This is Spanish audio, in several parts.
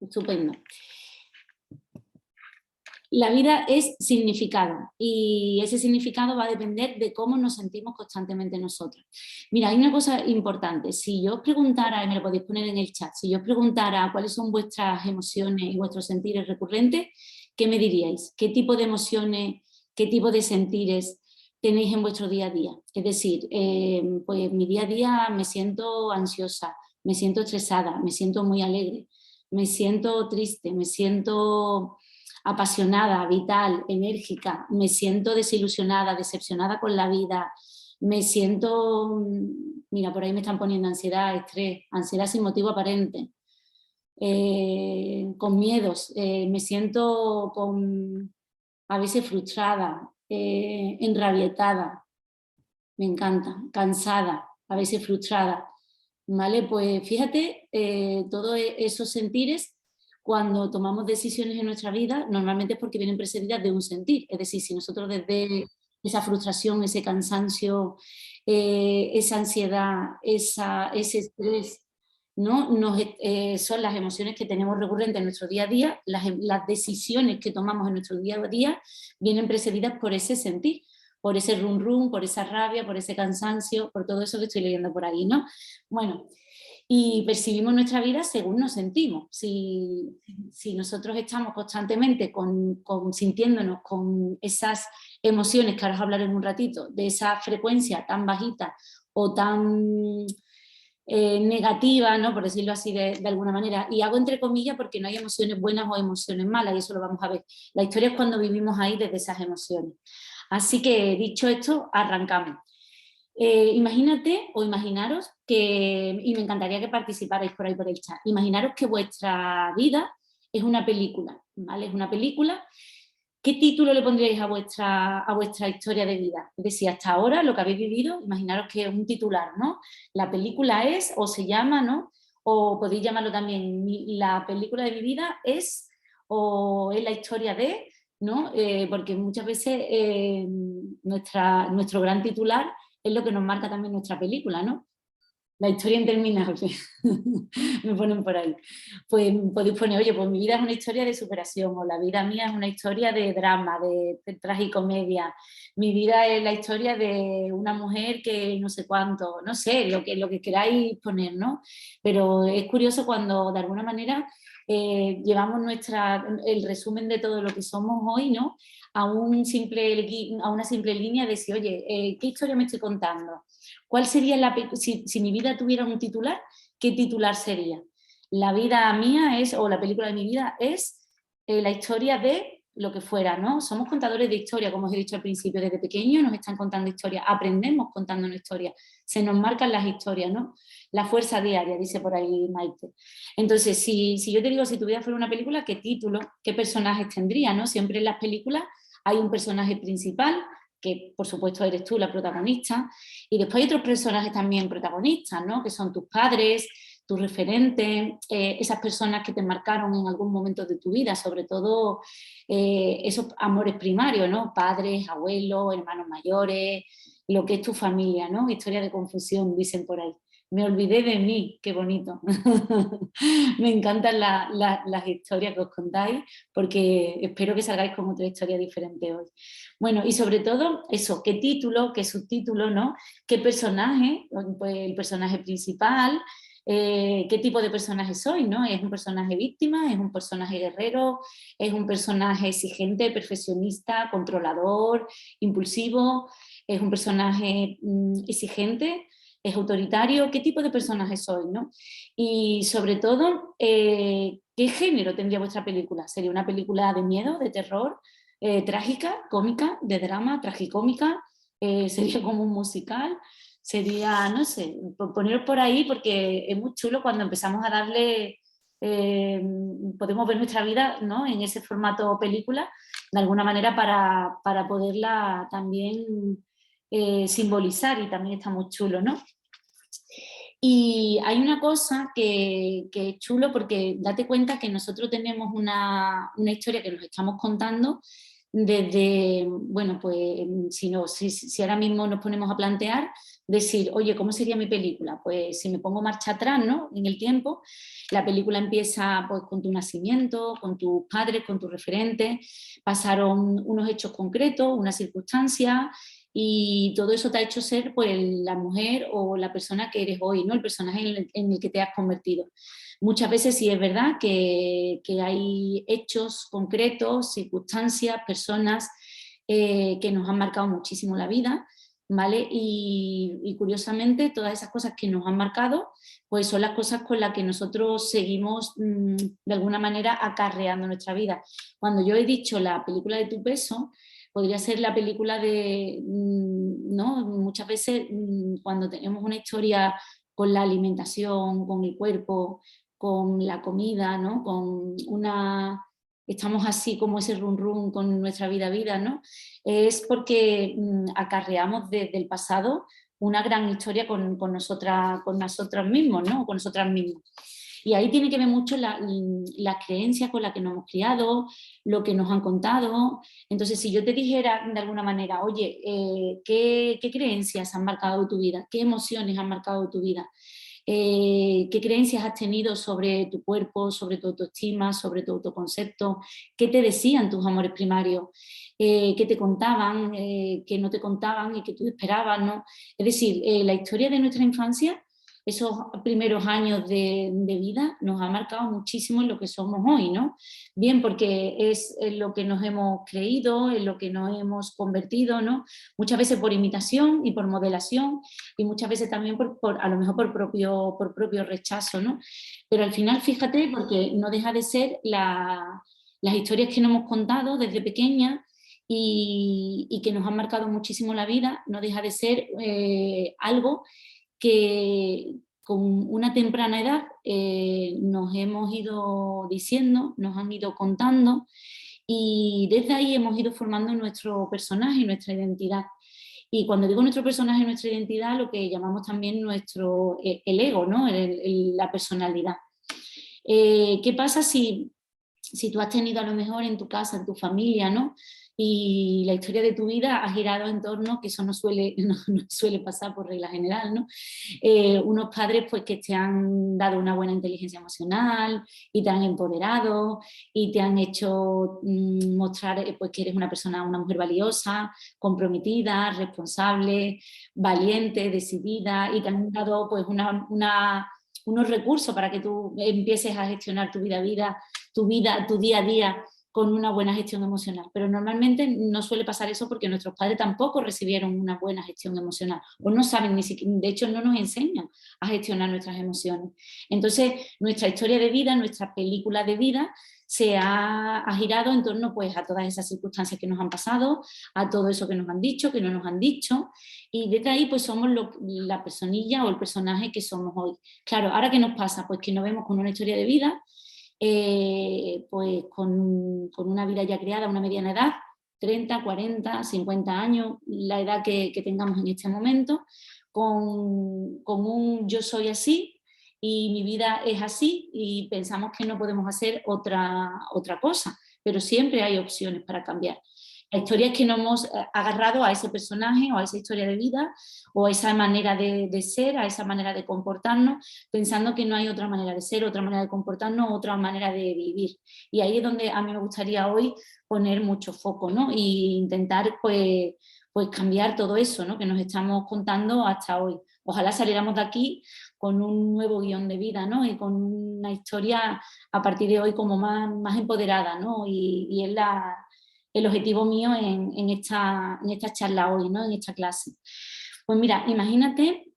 Estupendo. La vida es significado y ese significado va a depender de cómo nos sentimos constantemente nosotros. Mira, hay una cosa importante. Si yo os preguntara, y me lo podéis poner en el chat, si yo os preguntara cuáles son vuestras emociones y vuestros sentires recurrentes, ¿qué me diríais? ¿Qué tipo de emociones, qué tipo de sentires tenéis en vuestro día a día? Es decir, pues mi día a día me siento ansiosa, me siento estresada, me siento muy alegre, me siento triste, me siento apasionada, vital, enérgica, me siento desilusionada, decepcionada con la vida, me siento, mira, por ahí me están poniendo ansiedad, estrés, ansiedad sin motivo aparente, con miedos, me siento a veces frustrada, enrabietada, me encanta, cansada, a veces frustrada, ¿vale? Pues fíjate, todos esos sentires, cuando tomamos decisiones en nuestra vida, normalmente es porque vienen precedidas de un sentir. Es decir, si nosotros desde esa frustración, ese cansancio, esa ansiedad, ese estrés, ¿no? Son las emociones que tenemos recurrentes en nuestro día a día, las decisiones que tomamos en nuestro día a día vienen precedidas por ese sentir, por ese rum rum, por esa rabia, por ese cansancio, por todo eso que estoy leyendo por ahí, ¿no? Bueno, y percibimos nuestra vida según nos sentimos. Si nosotros estamos constantemente sintiéndonos con esas emociones, que ahora os hablaré en un ratito, de esa frecuencia tan bajita o tan negativa, ¿no? Por decirlo así de alguna manera, y hago entre comillas porque no hay emociones buenas o emociones malas, y eso lo vamos a ver. La historia es cuando vivimos ahí desde esas emociones. Así que, dicho esto, arrancamos. Imagínate o imaginaros que, y me encantaría que participarais por ahí por el chat, imaginaros que vuestra vida es una película, ¿vale? Es una película. ¿Qué título le pondríais a vuestra historia de vida? Es decir, hasta ahora lo que habéis vivido, imaginaros que es un titular, ¿no? La película es, o se llama, ¿no? O podéis llamarlo también, la película de mi vida es, o es la historia de, ¿no? Porque muchas veces nuestro gran titular es lo que nos marca también nuestra película, ¿no? La historia interminable, me ponen por ahí. Pues podéis poner, oye, pues mi vida es una historia de superación, o la vida mía es una historia de drama, de tragicomedia, mi vida es la historia de una mujer que no sé cuánto, no sé, lo que queráis poner, ¿no? Pero es curioso cuando de alguna manera llevamos el resumen de todo lo que somos hoy, ¿no? A una simple línea de decir, oye, ¿qué historia me estoy contando? ¿Cuál sería si mi vida tuviera un titular, qué titular sería? La vida mía es, o la película de mi vida es la historia de lo que fuera, ¿no? Somos contadores de historia, como os he dicho al principio, desde pequeños nos están contando historias, aprendemos contando una historia, se nos marcan las historias, ¿no? La fuerza diaria, dice por ahí Maite. Entonces, si yo te digo, si tu vida fuera una película, ¿qué título, qué personajes tendría, ¿no? Siempre en las películas hay un personaje principal, que por supuesto eres tú la protagonista, y después hay otros personajes también protagonistas, ¿no? Que son tus padres, tus referentes, esas personas que te marcaron en algún momento de tu vida, sobre todo esos amores primarios, ¿no? Padres, abuelos, hermanos mayores, lo que es tu familia, ¿no? Historia de confusión, dicen por ahí. Me olvidé de mí, qué bonito. Me encantan las historias que os contáis, porque espero que salgáis con otra historia diferente hoy. Bueno, y sobre todo eso, qué título, qué subtítulo, ¿no? Qué personaje, pues el personaje principal, qué tipo de personaje soy, ¿no? ¿Es un personaje víctima? ¿Es un personaje guerrero? ¿Es un personaje exigente, perfeccionista, controlador, impulsivo? ¿Es un personaje exigente? ¿Es autoritario? ¿Qué tipo de personaje soy, no? Y sobre todo, ¿qué género tendría vuestra película? ¿Sería una película de miedo, de terror, trágica, cómica, de drama, tragicómica? ¿Sería como un musical? Sería, no sé, poneros por ahí porque es muy chulo cuando empezamos a darle, podemos ver nuestra vida, ¿no? En ese formato película, de alguna manera para poderla también simbolizar, y también está muy chulo, ¿no? Y hay una cosa que es chulo, porque date cuenta que nosotros tenemos una historia que nos estamos contando desde, bueno, pues si ahora mismo nos ponemos a plantear, decir, oye, ¿cómo sería mi película? Pues si me pongo marcha atrás, ¿no? En el tiempo, la película empieza pues con tu nacimiento, con tus padres, con tus referentes, pasaron unos hechos concretos, una circunstancia, y todo eso te ha hecho ser pues la mujer o la persona que eres hoy, ¿no? El personaje en el que te has convertido. Muchas veces sí es verdad que hay hechos concretos, circunstancias, personas que nos han marcado muchísimo la vida, ¿vale? Y curiosamente todas esas cosas que nos han marcado pues son las cosas con las que nosotros seguimos de alguna manera acarreando nuestra vida. Cuando yo he dicho la película de Tu peso, podría ser la película de, ¿no? Muchas veces cuando tenemos una historia con la alimentación, con el cuerpo, con la comida, ¿no? Con una... Estamos así como ese run run con nuestra vida, ¿no? Es porque acarreamos desde el pasado una gran historia con nosotras mismos, ¿no? Con nosotras mismas. Y ahí tiene que ver mucho las creencias con las que nos hemos criado, lo que nos han contado. Entonces, si yo te dijera de alguna manera, oye, ¿qué creencias han marcado tu vida? ¿Qué emociones han marcado tu vida? ¿Qué creencias has tenido sobre tu cuerpo, sobre tu autoestima, sobre tu autoconcepto? ¿Qué te decían tus amores primarios? ¿Qué te contaban, qué no te contaban y que tú esperabas, ¿no? Es decir, la historia de nuestra infancia, esos primeros años de vida, nos ha marcado muchísimo en lo que somos hoy, ¿no? Bien, porque es en lo que nos hemos creído, en lo que nos hemos convertido, ¿no? Muchas veces por imitación y por modelación, y muchas veces también a lo mejor por propio rechazo, ¿no? Pero al final, fíjate, porque no deja de ser las historias que nos hemos contado desde pequeña y que nos han marcado muchísimo la vida, no deja de ser algo que con una temprana edad nos hemos ido diciendo, nos han ido contando y desde ahí hemos ido formando nuestro personaje, nuestra identidad. Y cuando digo nuestro personaje, nuestra identidad, lo que llamamos también el ego, ¿no? La personalidad. ¿Qué pasa si tú has tenido a lo mejor en tu casa, en tu familia, ¿no? Y la historia de tu vida ha girado en torno, que eso no suele, no suele pasar por regla general, ¿no? Unos padres pues que te han dado una buena inteligencia emocional y te han empoderado y te han hecho mostrar pues que eres una persona, una mujer valiosa, comprometida, responsable, valiente, decidida y te han dado pues unos recursos para que tú empieces a gestionar tu vida, tu día a día con una buena gestión emocional. Pero normalmente no suele pasar eso porque nuestros padres tampoco recibieron una buena gestión emocional o no saben ni siquiera, de hecho no nos enseñan a gestionar nuestras emociones. Entonces nuestra historia de vida, nuestra película de vida ha girado en torno pues a todas esas circunstancias que nos han pasado, a todo eso que nos han dicho, que no nos han dicho, y desde ahí pues somos la personilla o el personaje que somos hoy. Claro, ¿ahora qué nos pasa? Pues que nos vemos con una historia de vida pues con una vida ya creada, una mediana edad, 30, 40, 50 años, la edad que tengamos en este momento, con un yo soy así y mi vida es así y pensamos que no podemos hacer otra cosa, pero siempre hay opciones para cambiar. La historia es que nos hemos agarrado a ese personaje o a esa historia de vida o a esa manera de ser, a esa manera de comportarnos, pensando que no hay otra manera de ser, otra manera de comportarnos, otra manera de vivir. Y ahí es donde a mí me gustaría hoy poner mucho foco, ¿no? E intentar pues cambiar todo eso, ¿no? Que nos estamos contando hasta hoy. Ojalá saliéramos de aquí con un nuevo guión de vida, ¿no? Y con una historia a partir de hoy como más empoderada, ¿no? Y es el objetivo mío en esta charla hoy, ¿no? En esta clase. Pues mira, imagínate,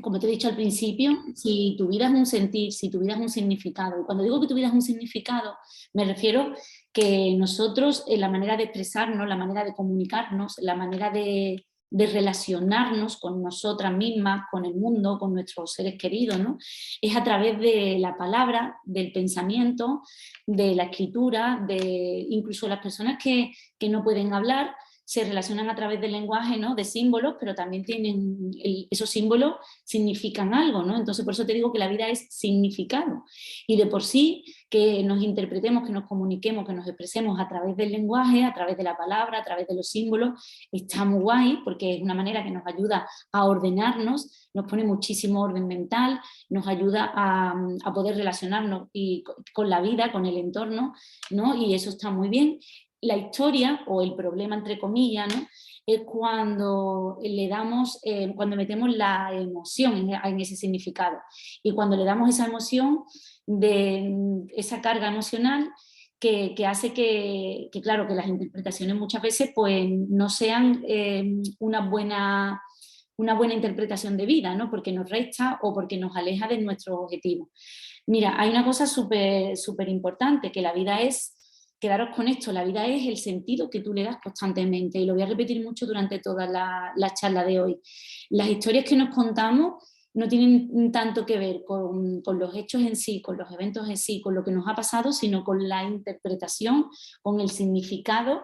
como te he dicho al principio, si tu vida es un sentir, si tu vida es un significado. Y cuando digo que tu vida es un significado, me refiero que nosotros, en la manera de expresarnos, la manera de comunicarnos, la manera de relacionarnos con nosotras mismas, con el mundo, con nuestros seres queridos, ¿no? Es a través de la palabra, del pensamiento, de la escritura, incluso las personas que no pueden hablar, se relacionan a través del lenguaje, ¿no? De símbolos, pero también tienen, esos símbolos significan algo, ¿no? Entonces por eso te digo que la vida es significado. Y de por sí que nos interpretemos, que nos comuniquemos, que nos expresemos a través del lenguaje, a través de la palabra, a través de los símbolos, está muy guay porque es una manera que nos ayuda a ordenarnos, nos pone muchísimo orden mental, nos ayuda a poder relacionarnos con la vida, con el entorno, ¿no? Y eso está muy bien. La historia, o el problema entre comillas, ¿no? Es cuando le damos, cuando metemos la emoción en ese significado. Y cuando le damos esa emoción, de esa carga emocional que hace claro, que las interpretaciones muchas veces pues, no sean una buena interpretación de vida, ¿no? Porque nos resta o porque nos aleja de nuestros objetivos. Mira, hay una cosa súper importante, que la vida es, quedaros con esto, la vida es el sentido que tú le das constantemente, y lo voy a repetir mucho durante toda la charla de hoy. Las historias que nos contamos no tienen tanto que ver con los hechos en sí, con los eventos en sí, con lo que nos ha pasado, sino con la interpretación, con el significado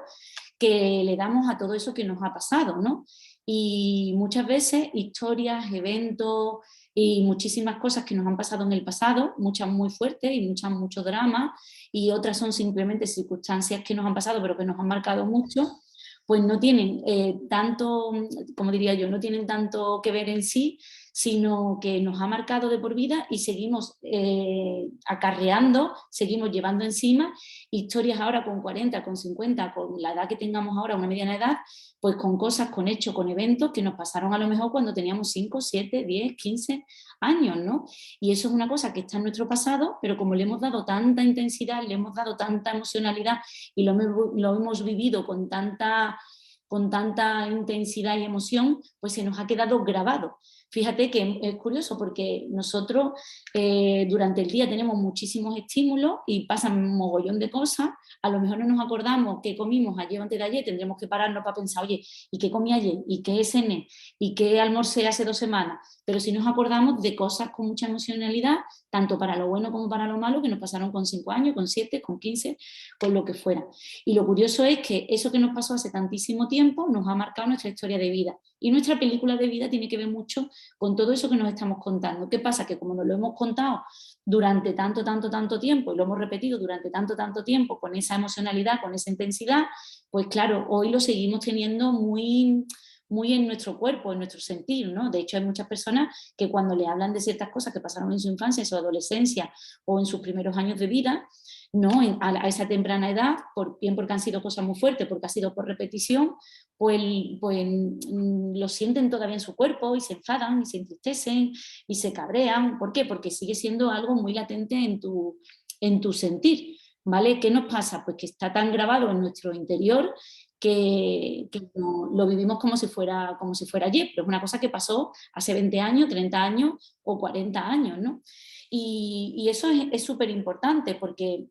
que le damos a todo eso que nos ha pasado, ¿no? Y muchas veces historias, eventos y muchísimas cosas que nos han pasado en el pasado, muchas muy fuertes y mucho drama, y otras son simplemente circunstancias que nos han pasado pero que nos han marcado mucho, pues no tienen tanto, como diría yo, no tienen tanto que ver en sí, sino que nos ha marcado de por vida y seguimos acarreando, seguimos llevando encima historias ahora con 40, con 50, con la edad que tengamos ahora, una mediana edad, pues con cosas, con hechos, con eventos que nos pasaron a lo mejor cuando teníamos 5, 7, 10, 15 años, ¿no? Y eso es una cosa que está en nuestro pasado, pero como le hemos dado tanta intensidad, le hemos dado tanta emocionalidad y lo hemos vivido con tanta intensidad y emoción, pues se nos ha quedado grabado. Fíjate que es curioso porque nosotros durante el día tenemos muchísimos estímulos y pasan un mogollón de cosas, a lo mejor no nos acordamos qué comimos ayer o antes de ayer, tendremos que pararnos para pensar, oye, ¿y qué comí ayer? ¿Y qué cené? ¿Y qué almorcé hace 2 semanas? Pero si nos acordamos de cosas con mucha emocionalidad, tanto para lo bueno como para lo malo, que nos pasaron con 5 años, con 7, con 15, con lo que fuera. Y lo curioso es que eso que nos pasó hace tantísimo tiempo nos ha marcado nuestra historia de vida. Y nuestra película de vida tiene que ver mucho con todo eso que nos estamos contando. ¿Qué pasa? Que como nos lo hemos contado durante tanto tiempo y lo hemos repetido durante tanto tiempo con esa emocionalidad, con esa intensidad, pues claro, hoy lo seguimos teniendo muy en nuestro cuerpo, en nuestro sentir, ¿no? De hecho, hay muchas personas que cuando le hablan de ciertas cosas que pasaron en su infancia, en su adolescencia o en sus primeros años de vida, ¿no? A esa temprana edad, bien porque han sido cosas muy fuertes, porque ha sido por repetición, pues lo sienten todavía en su cuerpo y se enfadan y se entristecen y se cabrean. ¿Por qué? Porque sigue siendo algo muy latente en tu sentir, ¿vale? ¿Qué nos pasa? Pues que está tan grabado en nuestro interior que lo vivimos como si fuera ayer, pero es una cosa que pasó hace 20 años, 30 años o 40 años, ¿no? Y eso es súper importante porque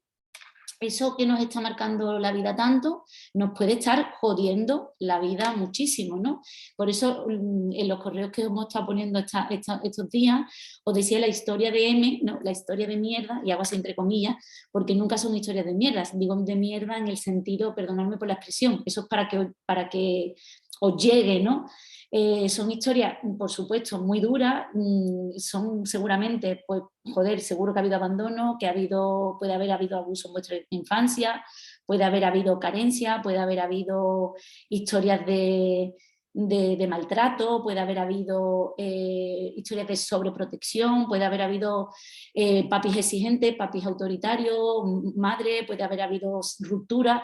eso que nos está marcando la vida tanto nos puede estar jodiendo la vida muchísimo, ¿no? Por eso en los correos que hemos estado poniendo estos días os decía la historia de M, ¿no? La historia de mierda, y hago así entre comillas, porque nunca son historias de mierda, digo de mierda en el sentido, perdonadme por la expresión, eso es para que os llegue, ¿no? Son historias, por supuesto, muy duras, son seguramente, pues, joder, seguro que ha habido abandono, puede haber habido abuso en vuestra infancia, puede haber habido carencia, puede haber habido historias de maltrato, puede haber habido historias de sobreprotección, puede haber habido papis exigentes, papis autoritarios, madre, puede haber habido ruptura,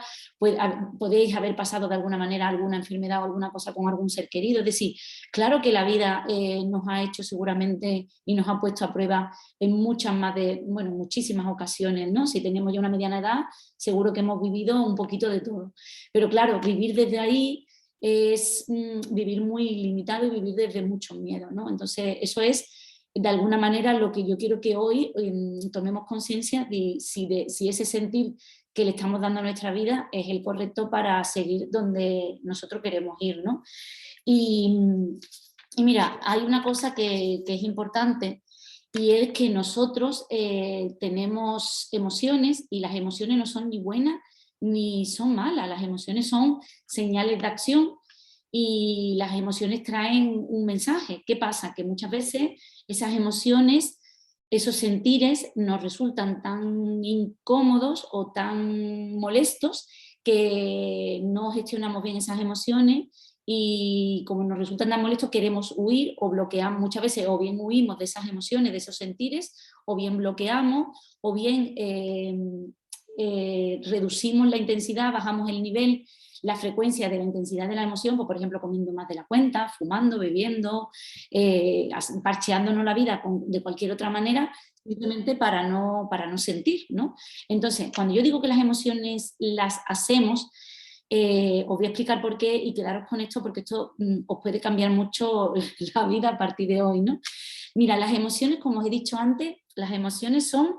podéis haber pasado de alguna manera alguna enfermedad o alguna cosa con algún ser querido. Es decir, claro que la vida nos ha hecho seguramente y nos ha puesto a prueba en muchísimas ocasiones, ¿no? Si tenemos ya una mediana edad, seguro que hemos vivido un poquito de todo. Pero claro, vivir desde ahí es vivir muy limitado y vivir desde mucho miedo, ¿no? Entonces, eso es de alguna manera lo que yo quiero que hoy tomemos conciencia de si ese sentir que le estamos dando a nuestra vida es el correcto para seguir donde nosotros queremos ir, ¿no? Y mira, hay una cosa que es importante, y es que nosotros tenemos emociones y las emociones no son ni buenas ni son malas. Las emociones son señales de acción y las emociones traen un mensaje. ¿Qué pasa? Que muchas veces esas emociones, esos sentires nos resultan tan incómodos o tan molestos que no gestionamos bien esas emociones y como nos resultan tan molestos queremos huir o bloqueamos muchas veces, o bien huimos de esas emociones, de esos sentires, o bien bloqueamos, o bien reducimos la intensidad, bajamos el nivel, la frecuencia de la intensidad de la emoción, pues, por ejemplo, comiendo más de la cuenta, fumando, bebiendo, parcheándonos la vida de cualquier otra manera, simplemente para no sentir, ¿no? Entonces, cuando yo digo que las emociones las hacemos, os voy a explicar por qué y quedaros con esto porque esto os puede cambiar mucho la vida a partir de hoy, ¿no? Mira, las emociones, como os he dicho antes, las emociones son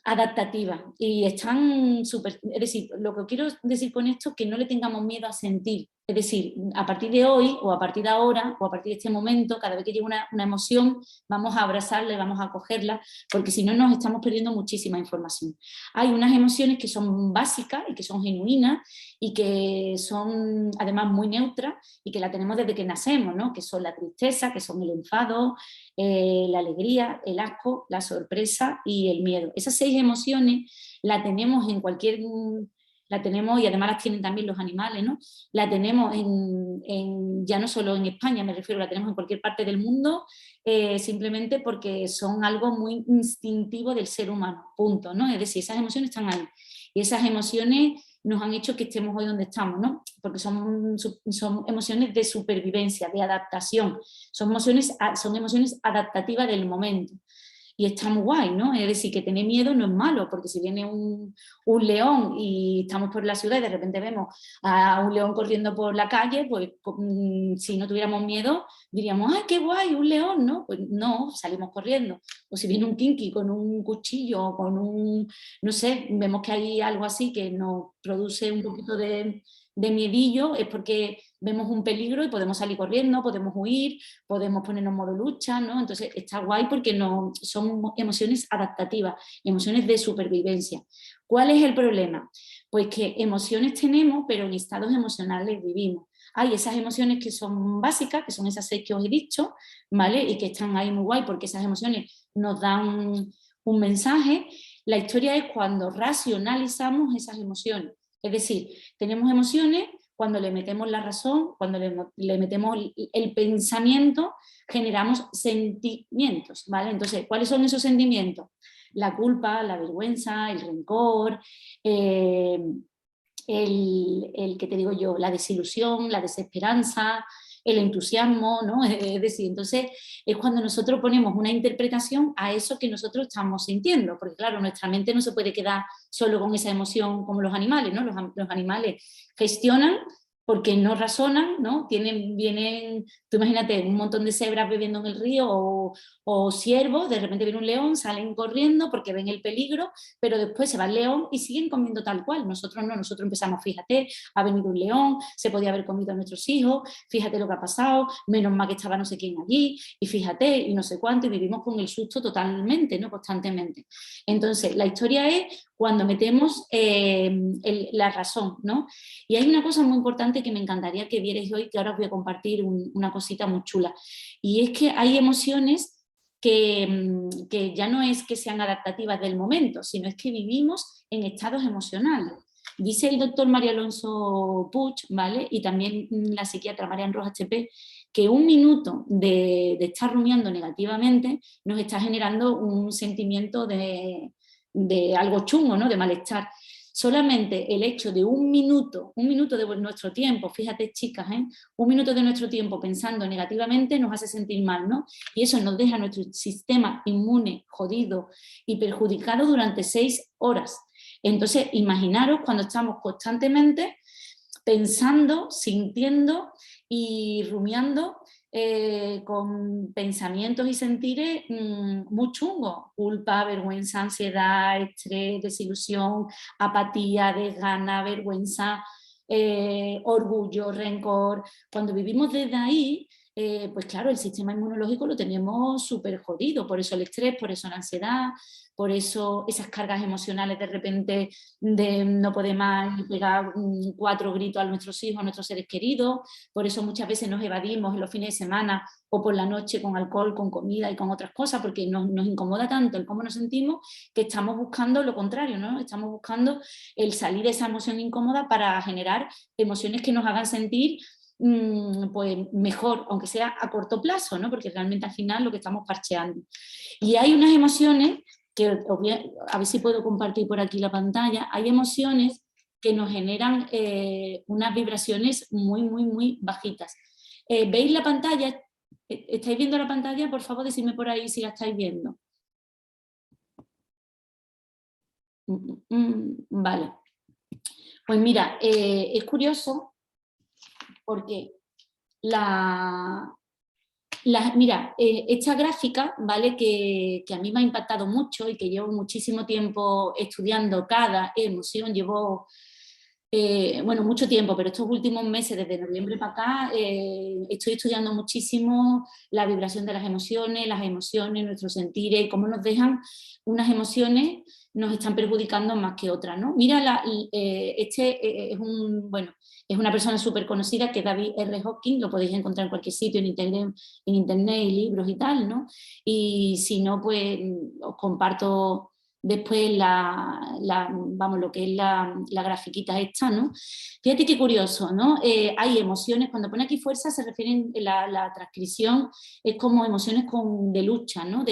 adaptativas y están súper, es decir, lo que quiero decir con esto es que no le tengamos miedo a sentir, es decir, a partir de hoy o a partir de ahora o a partir de este momento, cada vez que llegue una emoción, vamos a abrazarla y vamos a acogerla, porque si no nos estamos perdiendo muchísima información. Hay unas emociones que son básicas y que son genuinas y que son además muy neutras y que la tenemos desde que nacemos, ¿no? Que son la tristeza, que son el enfado, la alegría, el asco, la sorpresa y el miedo. Esas 6 emociones la tenemos en cualquier, la tenemos y además las tienen también los animales, ¿no? La tenemos ya no solo en España, me refiero, la tenemos en cualquier parte del mundo, simplemente porque son algo muy instintivo del ser humano, punto, ¿no? Es decir, esas emociones están ahí y esas emociones nos han hecho que estemos hoy donde estamos, ¿no? Porque son emociones de supervivencia, de adaptación, son emociones adaptativas del momento. Y está muy guay, ¿no? Es decir, que tener miedo no es malo, porque si viene un león y estamos por la ciudad y de repente vemos a un león corriendo por la calle, pues si no tuviéramos miedo, diríamos, ¡ay, qué guay, un león!, ¿no? Pues no, salimos corriendo. O si viene un kinky con un cuchillo o con un, no sé, vemos que hay algo así que nos produce un poquito de miedillo, es porque vemos un peligro y podemos salir corriendo, podemos huir, podemos ponernos en modo lucha, ¿no? Entonces está guay porque no, son emociones adaptativas, emociones de supervivencia. ¿Cuál es el problema? Pues que emociones tenemos, pero en estados emocionales vivimos. Hay esas emociones que son básicas, que son esas 6 que os he dicho, ¿vale? Y que están ahí muy guay porque esas emociones nos dan un mensaje. La historia es cuando racionalizamos esas emociones. Es decir, tenemos emociones, cuando le metemos la razón, cuando le metemos el pensamiento, generamos sentimientos, ¿vale? Entonces, ¿cuáles son esos sentimientos? La culpa, la vergüenza, el rencor, que te digo yo, la desilusión, la desesperanza, el entusiasmo, ¿no? Es decir, entonces es cuando nosotros ponemos una interpretación a eso que nosotros estamos sintiendo, porque claro, nuestra mente no se puede quedar solo con esa emoción como los animales, ¿no? Los animales gestionan porque no razonan, ¿no? Vienen, tú imagínate, un montón de cebras bebiendo en el río o ciervos, de repente viene un león, salen corriendo porque ven el peligro, pero después se va el león y siguen comiendo tal cual. Nosotros no, nosotros empezamos, fíjate, ha venido un león, se podía haber comido a nuestros hijos, fíjate lo que ha pasado, menos mal que estaba no sé quién allí, y fíjate, y no sé cuánto, y vivimos con el susto totalmente, ¿no? Constantemente. Entonces, la historia es cuando metemos la razón, ¿no? Y hay una cosa muy importante que me encantaría que vierais hoy, que ahora os voy a compartir una cosita muy chula, y es que hay emociones que ya no es que sean adaptativas del momento, sino es que vivimos en estados emocionales. Dice el doctor María Alonso Puig, ¿vale? Y también la psiquiatra Marian Rojas Chepé, que un minuto de estar rumiando negativamente nos está generando un sentimiento de algo chungo, ¿no? De malestar. Solamente el hecho de un minuto de nuestro tiempo, fíjate chicas, un minuto de nuestro tiempo pensando negativamente nos hace sentir mal, ¿no? Y eso nos deja nuestro sistema inmune jodido y perjudicado durante 6 horas. Entonces, imaginaros cuando estamos constantemente pensando, sintiendo y rumiando con pensamientos y sentires muy chungos, culpa, vergüenza, ansiedad, estrés, desilusión, apatía, desgana, vergüenza, orgullo, rencor. Cuando vivimos desde ahí, pues claro, el sistema inmunológico lo tenemos súper jodido, por eso el estrés, por eso la ansiedad, por eso esas cargas emocionales de repente de no poder más y pegar 4 gritos a nuestros hijos, a nuestros seres queridos, por eso muchas veces nos evadimos en los fines de semana o por la noche con alcohol, con comida y con otras cosas, porque nos incomoda tanto el cómo nos sentimos que estamos buscando lo contrario, ¿no? Estamos buscando el salir de esa emoción incómoda para generar emociones que nos hagan sentir pues mejor, aunque sea a corto plazo, ¿no? Porque realmente al final lo que estamos parcheando. Y hay unas emociones que, a ver si puedo compartir por aquí la pantalla, hay emociones que nos generan unas vibraciones muy, muy, muy bajitas. ¿Veis la pantalla? ¿Estáis viendo la pantalla? Por favor, decidme por ahí si la estáis viendo. Vale. Pues mira, es curioso porque mira, esta gráfica, ¿vale? Que a mí me ha impactado mucho y que llevo muchísimo tiempo estudiando cada emoción, llevo, bueno, mucho tiempo, pero estos últimos meses, desde noviembre para acá, estoy estudiando muchísimo la vibración de las emociones, nuestros sentires y cómo nos dejan unas emociones, nos están perjudicando más que otras, ¿no? Mira, es bueno, es una persona súper conocida que es David R. Hawking, lo podéis encontrar en cualquier sitio, en internet y libros y tal, ¿no? Y si no, pues os comparto después vamos, lo que es la grafiquita esta, ¿no? Fíjate qué curioso, ¿no? Hay emociones, cuando pone aquí fuerza se refieren, la transcripción es como emociones de lucha, ¿no?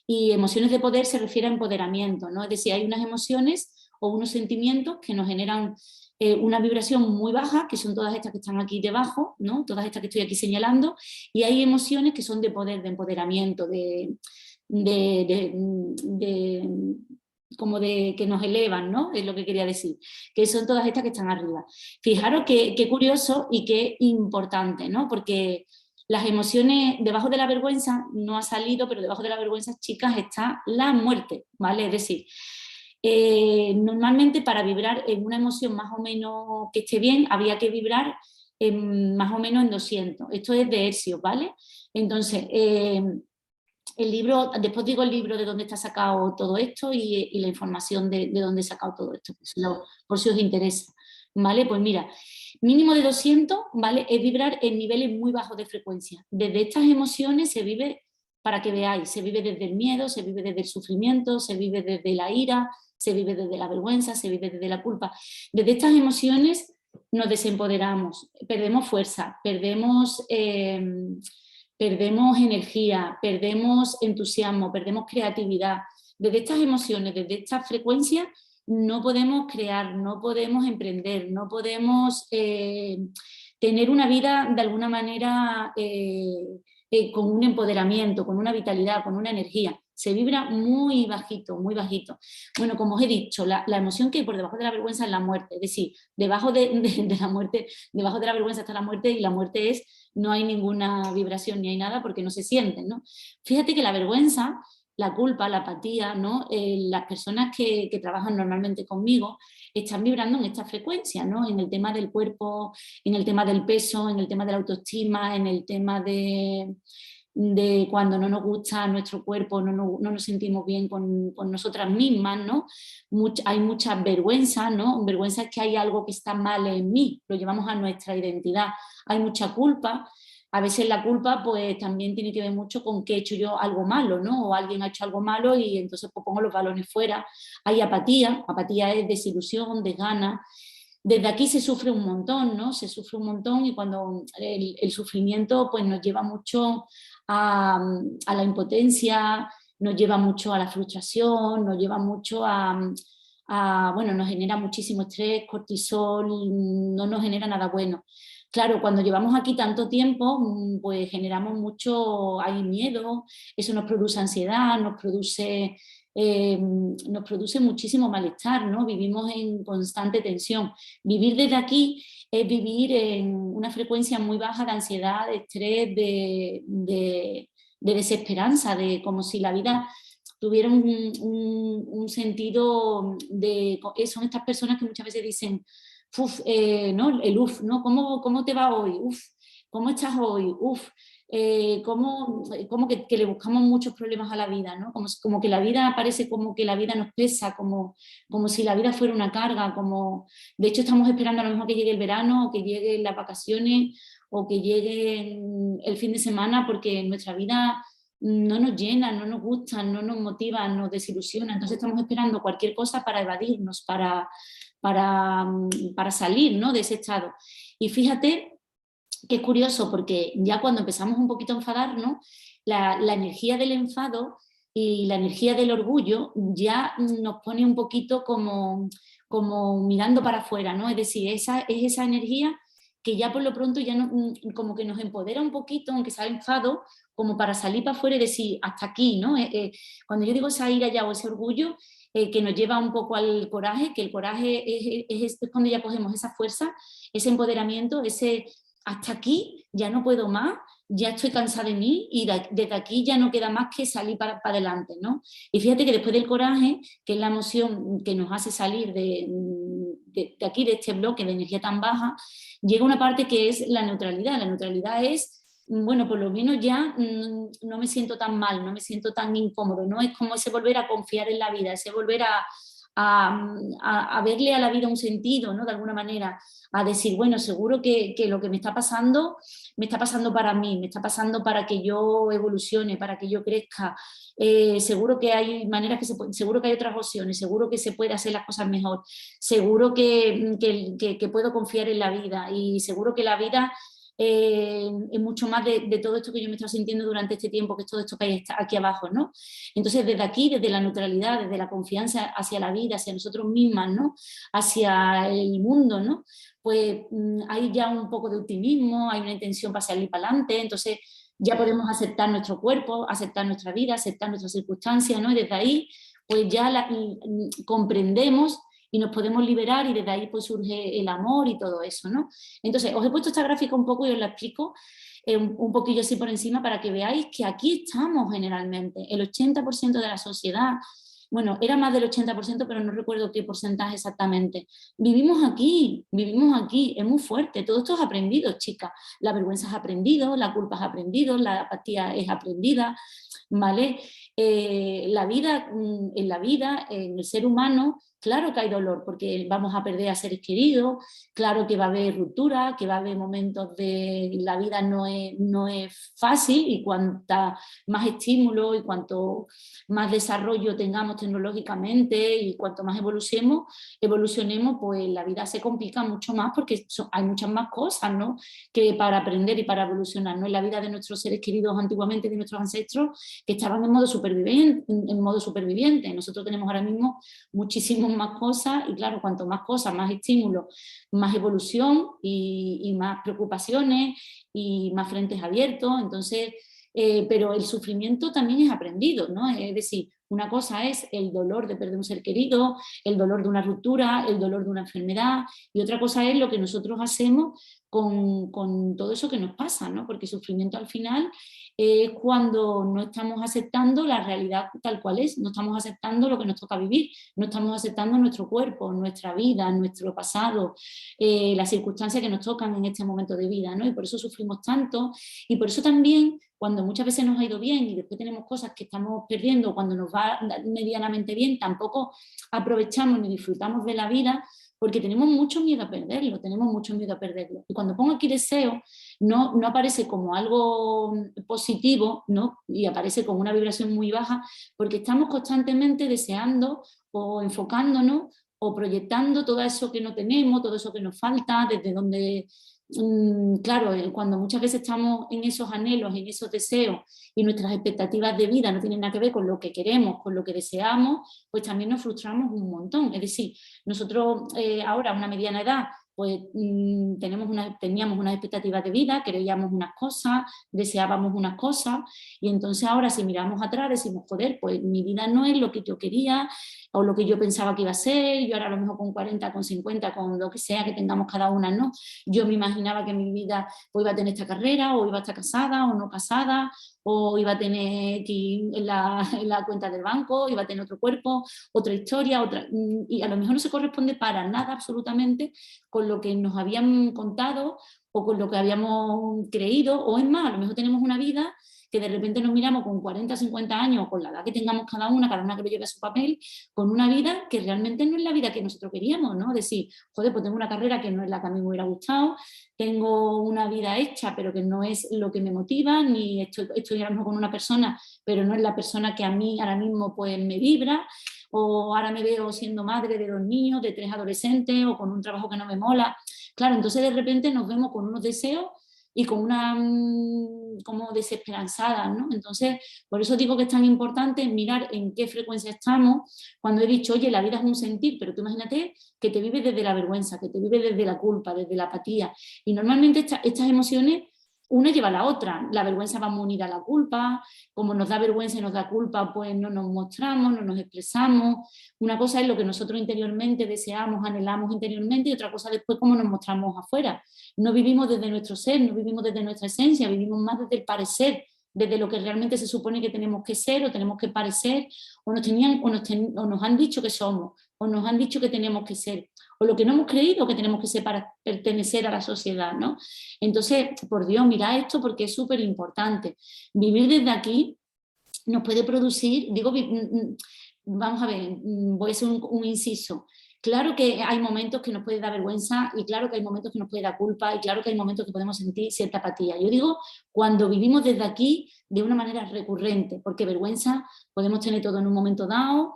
Y emociones de poder se refiere a empoderamiento, ¿no? Es decir, hay unas emociones o unos sentimientos que nos generan una vibración muy baja, que son todas estas que están aquí debajo, ¿no? Todas estas que estoy aquí señalando, y hay emociones que son de poder, de empoderamiento, como de que nos elevan, ¿no? Es lo que quería decir, que son todas estas que están arriba. Fijaros qué curioso y qué importante, ¿no? Porque las emociones, debajo de la vergüenza no ha salido, pero debajo de la vergüenza, chicas, está la muerte, ¿vale? Es decir, normalmente para vibrar en una emoción más o menos que esté bien, había que vibrar más o menos en 200. Esto es de hercios, ¿vale? Entonces, el libro, después digo el libro de dónde está sacado todo esto y la información de dónde he sacado todo esto, por si os interesa, ¿vale? Pues mira, mínimo de 200, ¿vale? Es vibrar en niveles muy bajos de frecuencia. Desde estas emociones se vive, para que veáis, se vive desde el miedo, se vive desde el sufrimiento, se vive desde la ira, se vive desde la vergüenza, se vive desde la culpa. Desde estas emociones nos desempoderamos, perdemos fuerza, perdemos energía, perdemos entusiasmo, perdemos creatividad. Desde estas emociones, desde estas frecuencias, no podemos crear, no podemos emprender, no podemos tener una vida de alguna manera con un empoderamiento, con una vitalidad, con una energía. Se vibra muy bajito, muy bajito. Bueno, como os he dicho, la emoción que hay por debajo de la vergüenza es la muerte. Es decir, debajo de la muerte, debajo de la vergüenza está la muerte, y la muerte es, no hay ninguna vibración ni hay nada porque no se sienten, ¿no? Fíjate que la vergüenza, la culpa, la apatía, ¿no? Las personas que trabajan normalmente conmigo están vibrando en esta frecuencia, ¿no? En el tema del cuerpo, en el tema del peso, en el tema de la autoestima, en el tema de cuando no nos gusta nuestro cuerpo, no nos sentimos bien con nosotras mismas, ¿no? Hay mucha vergüenza, ¿no? Vergüenza es que hay algo que está mal en mí, lo llevamos a nuestra identidad. Hay mucha culpa. A veces la culpa pues también tiene que ver mucho con que he hecho yo algo malo, ¿no? O alguien ha hecho algo malo y entonces pues pongo los balones fuera. Hay apatía, apatía es desilusión, desgana. Desde aquí se sufre un montón, ¿no? Se sufre un montón, y cuando el sufrimiento pues nos lleva mucho a la impotencia, nos lleva mucho a la frustración, nos lleva mucho bueno, nos genera muchísimo estrés, cortisol, no nos genera nada bueno. Claro, cuando llevamos aquí tanto tiempo, pues generamos mucho, hay miedo, eso nos produce ansiedad, nos produce muchísimo malestar, ¿no? Vivimos en constante tensión. Vivir desde aquí es vivir en una frecuencia muy baja de ansiedad, de estrés, de desesperanza, de como si la vida tuviera un sentido de... Son estas personas que muchas veces dicen, ¿no? El uf, ¿no? ¿Cómo te va hoy? Uf, ¿cómo estás hoy? Uf, como que le buscamos muchos problemas a la vida, ¿no? Como que la vida parece como que la vida nos pesa, como si la vida fuera una carga, de hecho estamos esperando a lo mejor que llegue el verano, o que lleguen las vacaciones, o que llegue el fin de semana, porque nuestra vida no nos llena, no nos gusta, no nos motiva, nos desilusiona. Entonces estamos esperando cualquier cosa para evadirnos, para salir, ¿no?, de ese estado. Y fíjate que es curioso, porque ya cuando empezamos un poquito a enfadarnos, la energía del enfado y la energía del orgullo ya nos pone un poquito como mirando para afuera, ¿no? Es decir, es esa energía que ya por lo pronto ya no, como que nos empodera un poquito, aunque sea enfado, como para salir para afuera y decir, hasta aquí, ¿no? Cuando yo digo esa ira ya o ese orgullo, que nos lleva un poco al coraje, que el coraje es cuando ya cogemos esa fuerza, ese empoderamiento, ese hasta aquí, ya no puedo más, ya estoy cansada de mí y desde aquí ya no queda más que salir para adelante, ¿no? Y fíjate que después del coraje, que es la emoción que nos hace salir de aquí, de este bloque de energía tan baja, llega una parte que es la neutralidad. La neutralidad es, bueno, por lo menos ya no me siento tan mal, no me siento tan incómodo, ¿no? Es como ese volver a confiar en la vida, ese volver a verle a la vida un sentido, ¿no? De alguna manera, a decir, bueno, seguro que lo que me está pasando para mí, me está pasando para que yo evolucione, para que yo crezca. Seguro que hay maneras seguro que hay otras opciones, seguro que se puede hacer las cosas mejor, seguro que puedo confiar en la vida, y seguro que la vida es mucho más de todo esto que yo me he estado sintiendo durante este tiempo, que es todo esto que hay aquí abajo, ¿no? Entonces, desde aquí, desde la neutralidad, desde la confianza hacia la vida, hacia nosotros mismas, ¿no?, hacia el mundo, ¿no?, pues hay ya un poco de optimismo, hay una intención para salir para adelante. Entonces ya podemos aceptar nuestro cuerpo, aceptar nuestra vida, aceptar nuestras circunstancias, ¿no? Y desde ahí pues ya comprendemos y nos podemos liberar, y desde ahí pues surge el amor y todo eso, ¿no? Entonces os he puesto esta gráfica un poco y os la explico un poquillo así por encima, para que veáis que aquí estamos generalmente. El 80% de la sociedad, bueno, era más del 80%, pero no recuerdo qué porcentaje exactamente. Vivimos aquí, es muy fuerte. Todo esto es aprendido, chicas. La vergüenza es aprendido, la culpa es aprendido, la apatía es aprendida, ¿vale? En la vida, en el ser humano, claro que hay dolor, porque vamos a perder a seres queridos, claro que va a haber ruptura, que va a haber momentos de la vida no es fácil, y cuanta más estímulo y cuanto más desarrollo tengamos tecnológicamente y cuanto más evolucionemos, pues la vida se complica mucho más, porque hay muchas más cosas, ¿no?, que para aprender y para evolucionar, ¿no? En la vida de nuestros seres queridos antiguamente, de nuestros ancestros, que estaban en modo superviviente. Nosotros tenemos ahora mismo muchísimas más cosas, y claro, cuanto más cosas, más estímulos, más evolución y más preocupaciones y más frentes abiertos. Entonces, pero el sufrimiento también es aprendido, ¿no? Es decir, una cosa es el dolor de perder un ser querido, el dolor de una ruptura, el dolor de una enfermedad, y otra cosa es lo que nosotros hacemos con todo eso que nos pasa, ¿no? Porque sufrimiento al final es cuando no estamos aceptando la realidad tal cual es, no estamos aceptando lo que nos toca vivir, no estamos aceptando nuestro cuerpo, nuestra vida, nuestro pasado, las circunstancias que nos tocan en este momento de vida, ¿no? Y por eso sufrimos tanto, y por eso también, cuando muchas veces nos ha ido bien y después tenemos cosas que estamos perdiendo, cuando nos va medianamente bien, tampoco aprovechamos ni disfrutamos de la vida, porque tenemos mucho miedo a perderlo, Y cuando pongo aquí deseo, no aparece como algo positivo, ¿no?, y aparece como una vibración muy baja, porque estamos constantemente deseando o enfocándonos o proyectando todo eso que no tenemos, todo eso que nos falta, desde donde, claro, cuando muchas veces estamos en esos anhelos, en esos deseos, y nuestras expectativas de vida no tienen nada que ver con lo que queremos, con lo que deseamos, pues también nos frustramos un montón. Es decir, nosotros ahora, a una mediana edad, pues teníamos unas expectativas de vida, creíamos unas cosas, deseábamos unas cosas, y entonces ahora, si miramos atrás, decimos, joder, pues mi vida no es lo que yo quería o lo que yo pensaba que iba a ser. Yo ahora, a lo mejor con 40, con 50, con lo que sea que tengamos cada una, ¿no?, yo me imaginaba que mi vida pues, iba a tener esta carrera, o iba a estar casada o no casada, o iba a tener aquí en la cuenta del banco, iba a tener otro cuerpo, otra historia, y a lo mejor no se corresponde para nada absolutamente con lo que nos habían contado o con lo que habíamos creído, o es más, a lo mejor tenemos una vida que de repente nos miramos con 40, 50 años, con la edad que tengamos cada una que lo lleve a su papel, con una vida que realmente no es la vida que nosotros queríamos, ¿no? Decir, joder, pues tengo una carrera que no es la que a mí me hubiera gustado, tengo una vida hecha, pero que no es lo que me motiva, ni estoy a lo mejor con una persona, pero no es la persona que a mí ahora mismo pues me vibra, o ahora me veo siendo madre de 2 niños, de 3 adolescentes, o con un trabajo que no me mola. Claro, entonces de repente nos vemos con unos deseos y con una como desesperanzada, ¿no? Entonces, por eso digo que es tan importante mirar en qué frecuencia estamos. Cuando he dicho, oye, la vida es un sentir, pero tú imagínate que te vives desde la vergüenza, que te vives desde la culpa, desde la apatía. Y normalmente estas emociones, una lleva a la otra. La vergüenza va muy unida a la culpa, como nos da vergüenza y nos da culpa, pues no nos mostramos, no nos expresamos. Una cosa es lo que nosotros interiormente deseamos, anhelamos interiormente, y otra cosa después cómo nos mostramos afuera. No vivimos desde nuestro ser, no vivimos desde nuestra esencia, vivimos más desde el parecer, desde lo que realmente se supone que tenemos que ser o tenemos que parecer, o nos han dicho que somos, o nos han dicho que tenemos que ser, o lo que no hemos creído que tenemos que ser para pertenecer a la sociedad, ¿no? Entonces, por Dios, mira esto porque es súper importante. Vivir desde aquí nos puede producir, vamos a ver, voy a hacer un inciso. Claro que hay momentos que nos puede dar vergüenza, y claro que hay momentos que nos puede dar culpa, y claro que hay momentos que podemos sentir cierta apatía. Yo digo cuando vivimos desde aquí de una manera recurrente, porque vergüenza podemos tener todo en un momento dado,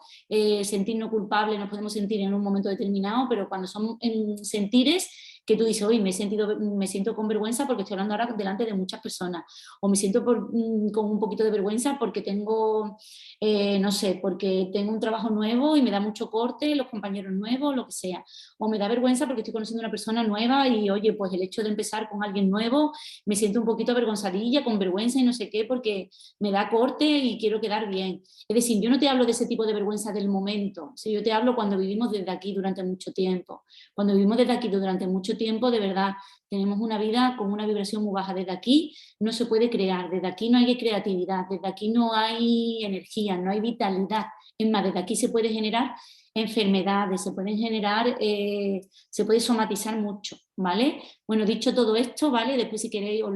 sentirnos culpables nos podemos sentir en un momento determinado, pero cuando son en sentires que tú dices, hoy me siento con vergüenza porque estoy hablando ahora delante de muchas personas, o me siento con un poquito de vergüenza porque tengo, no sé, porque tengo un trabajo nuevo y me da mucho corte, los compañeros nuevos, lo que sea, o me da vergüenza porque estoy conociendo a una persona nueva y, oye, pues el hecho de empezar con alguien nuevo, me siento un poquito avergonzadilla, con vergüenza y no sé qué, porque me da corte y quiero quedar bien. Es decir, yo no te hablo de ese tipo de vergüenza del momento, ¿sí? Yo te hablo cuando vivimos desde aquí durante mucho tiempo. Cuando vivimos desde aquí durante mucho tiempo, de verdad, tenemos una vida con una vibración muy baja. Desde aquí no se puede crear, desde aquí no hay creatividad, desde aquí no hay energía, no hay vitalidad. Es más, desde aquí se puede generar enfermedades, se pueden generar, se puede somatizar mucho, ¿vale? Bueno, dicho todo esto, ¿vale? Después si queréis os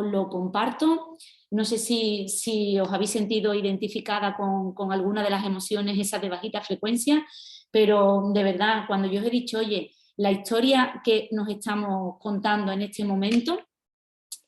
lo comparto. No sé si os habéis sentido identificada con alguna de las emociones esas de bajita frecuencia, pero de verdad, cuando yo os he dicho, oye, la historia que nos estamos contando en este momento,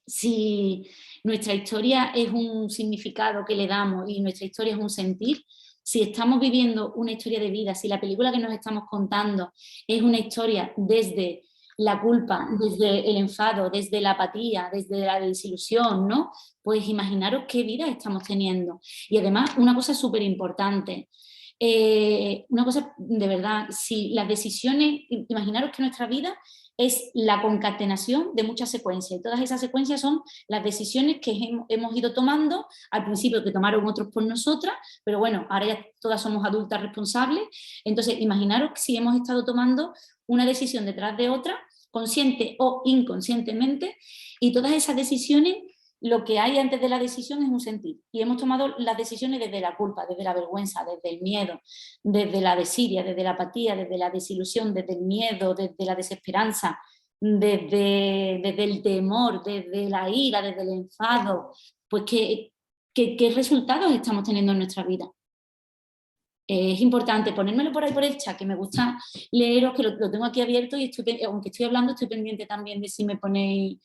si nuestra historia es un significado que le damos y nuestra historia es un sentir, si estamos viviendo una historia de vida, si la película que nos estamos contando es una historia desde la culpa, desde el enfado, desde la apatía, desde la desilusión, ¿no? Pues imaginaros qué vida estamos teniendo. Y además, una cosa súper importante, una cosa de verdad, si las decisiones, imaginaros que nuestra vida es la concatenación de muchas secuencias, y todas esas secuencias son las decisiones que hemos ido tomando, al principio que tomaron otros por nosotras, pero bueno, ahora ya todas somos adultas responsables. Entonces imaginaros si hemos estado tomando una decisión detrás de otra, consciente o inconscientemente, y todas esas decisiones, lo que hay antes de la decisión es un sentir, y hemos tomado las decisiones desde la culpa, desde la vergüenza, desde el miedo, desde la desidia, desde la apatía, desde la desilusión, desde el miedo, desde la desesperanza, desde el temor, desde la ira, desde el enfado. Pues ¿qué resultados estamos teniendo en nuestra vida? Es importante ponérmelo por ahí por el chat, que me gusta leeros, que lo tengo aquí abierto, y aunque estoy hablando, estoy pendiente también de si me ponéis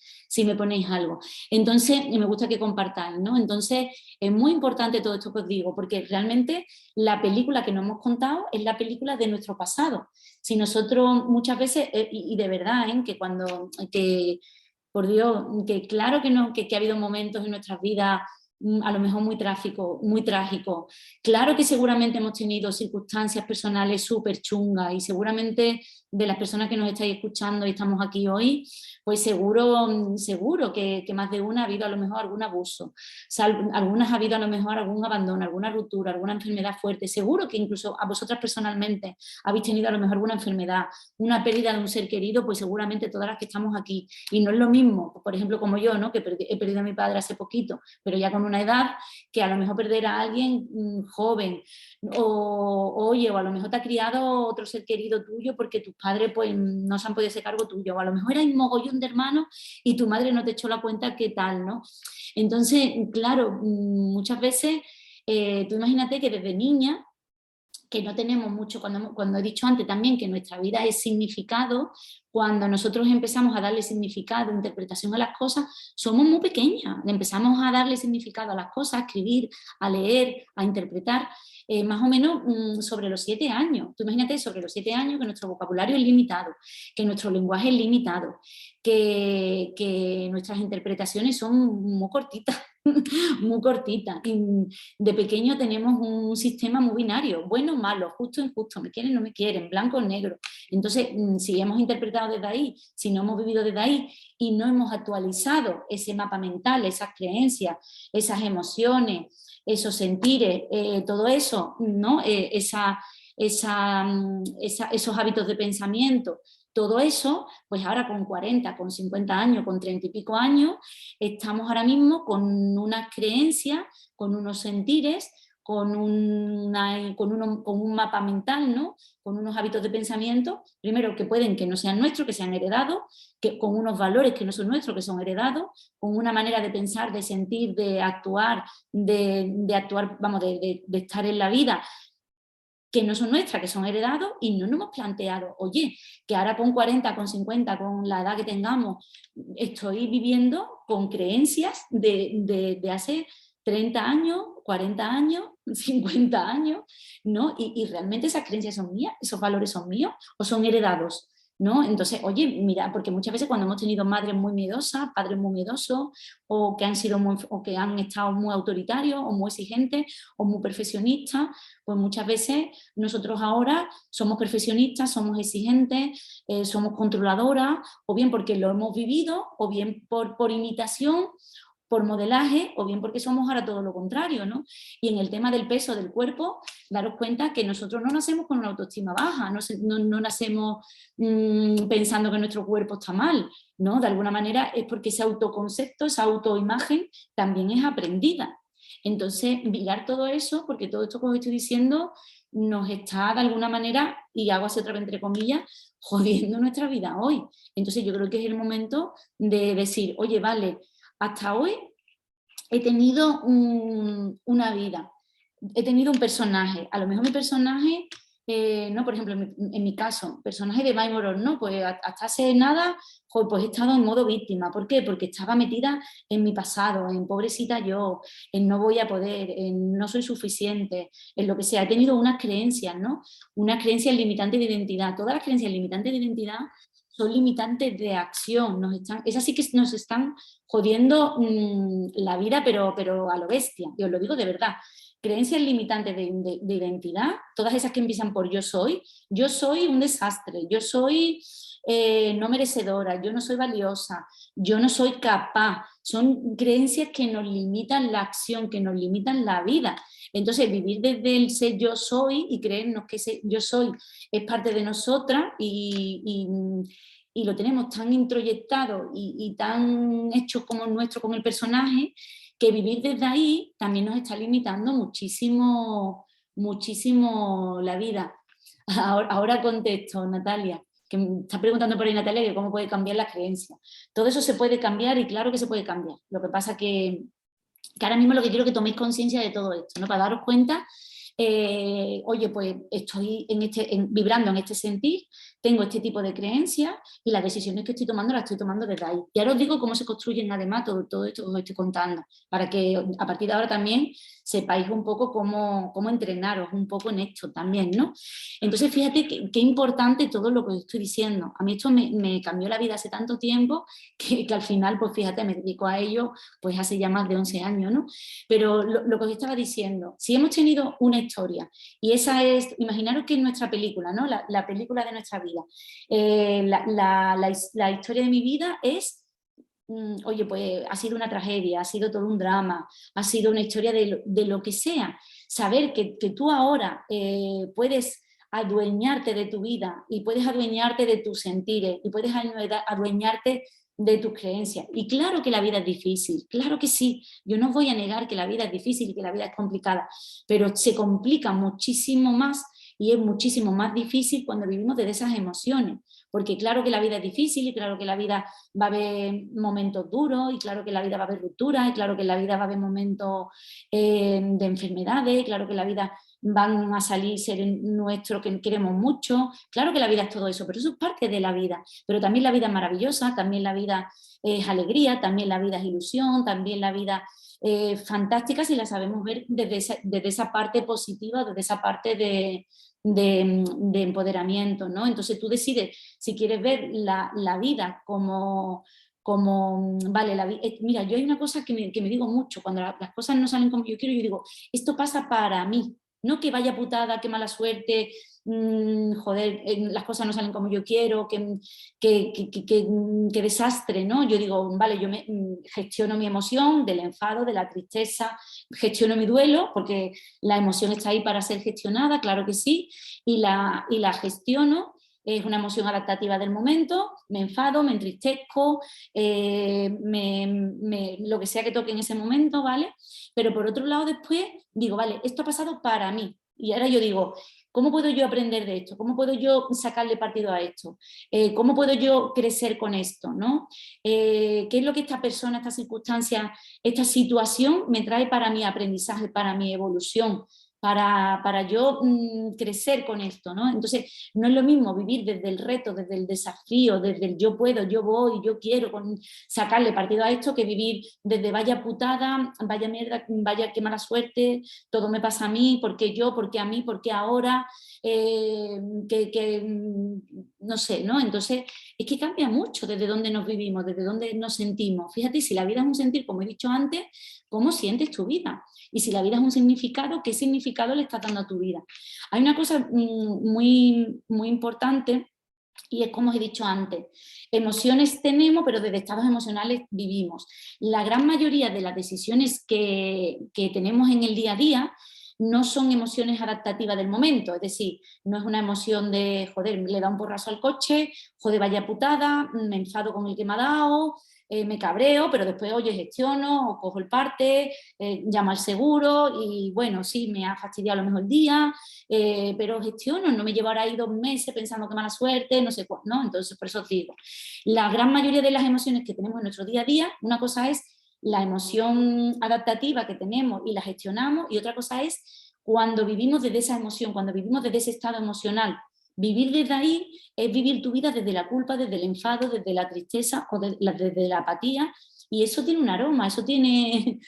algo. Entonces, me gusta que compartáis, ¿no? Entonces, es muy importante todo esto que os digo, porque realmente la película que nos hemos contado es la película de nuestro pasado. Si nosotros muchas veces, y de verdad, por Dios, que claro que, no, que ha habido momentos en nuestras vidas a lo mejor muy trágico. Claro que seguramente hemos tenido circunstancias personales súper chungas, y seguramente de las personas que nos estáis escuchando y estamos aquí hoy, pues seguro que más de una ha habido a lo mejor algún abuso, algunas ha habido a lo mejor algún abandono, alguna ruptura, alguna enfermedad fuerte. Seguro que incluso a vosotras personalmente habéis tenido a lo mejor alguna enfermedad, una pérdida de un ser querido, pues seguramente todas las que estamos aquí. Y no es lo mismo, por ejemplo, como yo, ¿no? Que he perdido a mi padre hace poquito, pero ya con en una edad que a lo mejor perder a alguien joven, oye, o a lo mejor te ha criado otro ser querido tuyo porque tus padres pues no se han podido hacer cargo tuyo, o a lo mejor hay un mogollón de hermanos y tu madre no te echó la cuenta, ¿qué tal, no? Entonces, claro, muchas veces, tú imagínate que desde niña, que no tenemos mucho, cuando he dicho antes también que nuestra vida es significado, cuando nosotros empezamos a darle significado, interpretación a las cosas, somos muy pequeñas, empezamos a darle significado a las cosas, a escribir, a leer, a interpretar, más o menos sobre los 7 años. Tú imagínate sobre los 7 años que nuestro vocabulario es limitado, que nuestro lenguaje es limitado, que nuestras interpretaciones son muy cortitas. Muy cortita. Y de pequeño tenemos un sistema muy binario, bueno, malo, justo, injusto, me quieren, no me quieren, blanco, negro. Entonces, si hemos interpretado desde ahí, si no hemos vivido desde ahí y no hemos actualizado ese mapa mental, esas creencias, esas emociones, esos sentires, todo eso, ¿no? Esos hábitos de pensamiento, todo eso, pues ahora con 40, con 50 años, con 30 y pico años, estamos ahora mismo con unas creencias, con unos sentires, con un mapa mental, ¿no? Con unos hábitos de pensamiento, primero que pueden que no sean nuestros, que sean heredados, con unos valores que no son nuestros, que son heredados, con una manera de pensar, de sentir, de actuar, vamos, de estar en la vida, que no son nuestras, que son heredados, y no nos hemos planteado, oye, que ahora con 40, con 50, con la edad que tengamos, estoy viviendo con creencias de hace 30 años, 40 años, 50 años, ¿no? Y realmente esas creencias son mías, esos valores son míos o son heredados, ¿no? Entonces, oye, mira, porque muchas veces cuando hemos tenido madres muy miedosas, padres muy miedosos, o que han estado muy autoritarios, o muy exigentes, o muy perfeccionistas, pues muchas veces nosotros ahora somos perfeccionistas, somos exigentes, somos controladoras, o bien porque lo hemos vivido, o bien por imitación, por modelaje, o bien porque somos ahora todo lo contrario, ¿no? Y en el tema del peso del cuerpo, daros cuenta que nosotros no nacemos con una autoestima baja, no nacemos pensando que nuestro cuerpo está mal, ¿no? De alguna manera es porque ese autoconcepto, esa autoimagen también es aprendida. Entonces, mirar todo eso, porque todo esto que os estoy diciendo nos está de alguna manera, y hago así otra vez entre comillas, jodiendo nuestra vida hoy. Entonces yo creo que es el momento de decir, oye, vale, hasta hoy he tenido una vida, he tenido un personaje, a lo mejor mi personaje, no, por ejemplo, en mi caso, personaje de My Moron, no, pues hasta hace nada, pues he estado en modo víctima. ¿Por qué? Porque estaba metida en mi pasado, en pobrecita yo, en no voy a poder, en no soy suficiente, en lo que sea. He tenido unas creencias, ¿no? Unas creencias limitantes de identidad. Todas las creencias limitantes de identidad son limitantes de acción, esas sí que nos están jodiendo la vida, pero a lo bestia, y os lo digo de verdad. Creencias limitantes de identidad, todas esas que empiezan por yo soy un desastre, yo soy no merecedora, yo no soy valiosa, yo no soy capaz, son creencias que nos limitan la acción, que nos limitan la vida. Entonces, vivir desde el ser yo soy y creernos que ese yo soy es parte de nosotras y lo tenemos tan introyectado y tan hecho como nuestro con el personaje, que vivir desde ahí también nos está limitando muchísimo, muchísimo la vida. Ahora contesto, Natalia, que me está preguntando por ahí Natalia que cómo puede cambiar las creencias. Todo eso se puede cambiar y claro que se puede cambiar. Lo que pasa que ahora mismo lo que quiero es que toméis conciencia de todo esto, ¿no? Para daros cuenta, oye, pues estoy vibrando en este sentir, tengo este tipo de creencias y las decisiones que estoy tomando las estoy tomando desde ahí. Y ahora os digo cómo se construyen además todo esto que os estoy contando, para que a partir de ahora también sepáis un poco cómo entrenaros un poco en esto también, ¿no? Entonces, fíjate qué importante todo lo que os estoy diciendo. A mí esto me cambió la vida hace tanto tiempo que al final, pues fíjate, me dedico a ello pues hace ya más de 11 años, ¿no? Pero lo que os estaba diciendo, si hemos tenido una historia, y esa es, imaginaros que es nuestra película, ¿no? La película de nuestra vida. La historia de mi vida es, oye, pues ha sido una tragedia, ha sido todo un drama, ha sido una historia de lo que sea. Saber que tú ahora puedes adueñarte de tu vida y puedes adueñarte de tus sentires y puedes adueñarte de tus creencias. Y claro que la vida es difícil, claro que sí. Yo no voy a negar que la vida es difícil y que la vida es complicada, pero se complica muchísimo más y es muchísimo más difícil cuando vivimos desde esas emociones. Porque claro que la vida es difícil y claro que la vida va a haber momentos duros y claro que la vida va a haber rupturas y claro que la vida va a haber momentos de enfermedades, claro que la vida van a salir seres nuestros que queremos mucho. Claro que la vida es todo eso, pero eso es parte de la vida. Pero también la vida es maravillosa, también la vida es alegría, también la vida es ilusión, también la vida es fantástica si la sabemos ver desde esa parte positiva, desde esa parte de empoderamiento, ¿no? Entonces tú decides si quieres ver la vida como vale, mira, yo hay una cosa que me digo mucho, cuando las cosas no salen como yo quiero, yo digo, esto pasa para mí, no que vaya putada, qué mala suerte, joder, las cosas no salen como yo quiero, que desastre, ¿no? Yo digo, vale, yo gestiono mi emoción del enfado, de la tristeza, gestiono mi duelo, porque la emoción está ahí para ser gestionada, claro que sí, y la gestiono. Es una emoción adaptativa del momento, me enfado, me entristezco, lo que sea que toque en ese momento, ¿vale? Pero por otro lado después digo, vale, esto ha pasado para mí. Y ahora yo digo, ¿cómo puedo yo aprender de esto? ¿Cómo puedo yo sacarle partido a esto? ¿Cómo puedo yo crecer con esto? ¿No? ¿Qué es lo que esta persona, esta circunstancia, esta situación me trae para mi aprendizaje, para mi evolución? Para yo crecer con esto, ¿no? Entonces, no es lo mismo vivir desde el reto, desde el desafío, desde el yo puedo, yo voy, yo quiero sacarle partido a esto, que vivir desde vaya putada, vaya mierda, vaya qué mala suerte, todo me pasa a mí, ¿por qué yo? ¿Por qué a mí? ¿Por qué ahora? No sé, ¿no? Entonces, es que cambia mucho desde dónde nos vivimos, desde dónde nos sentimos. Fíjate, si la vida es un sentir, como he dicho antes, ¿cómo sientes tu vida? Y si la vida es un significado, ¿qué significado le estás dando a tu vida? Hay una cosa muy, muy importante y es como os he dicho antes, emociones tenemos, pero desde estados emocionales vivimos. La gran mayoría de las decisiones que tenemos en el día a día no son emociones adaptativas del momento, es decir, no es una emoción de, joder, le da un porrazo al coche, joder, vaya putada, me enfado con el que me ha dado, me cabreo, pero después, oye, gestiono, o cojo el parte, llamo al seguro y bueno, sí, me ha fastidiado a lo mejor el día, pero gestiono, no me llevará ahí 2 meses pensando que mala suerte, no sé cuál, ¿no? Entonces, por eso os digo, la gran mayoría de las emociones que tenemos en nuestro día a día, una cosa es la emoción adaptativa que tenemos y la gestionamos, y otra cosa es cuando vivimos desde esa emoción, cuando vivimos desde ese estado emocional. Vivir desde ahí es vivir tu vida desde la culpa, desde el enfado, desde la tristeza o desde la apatía, y eso tiene un aroma, eso tiene...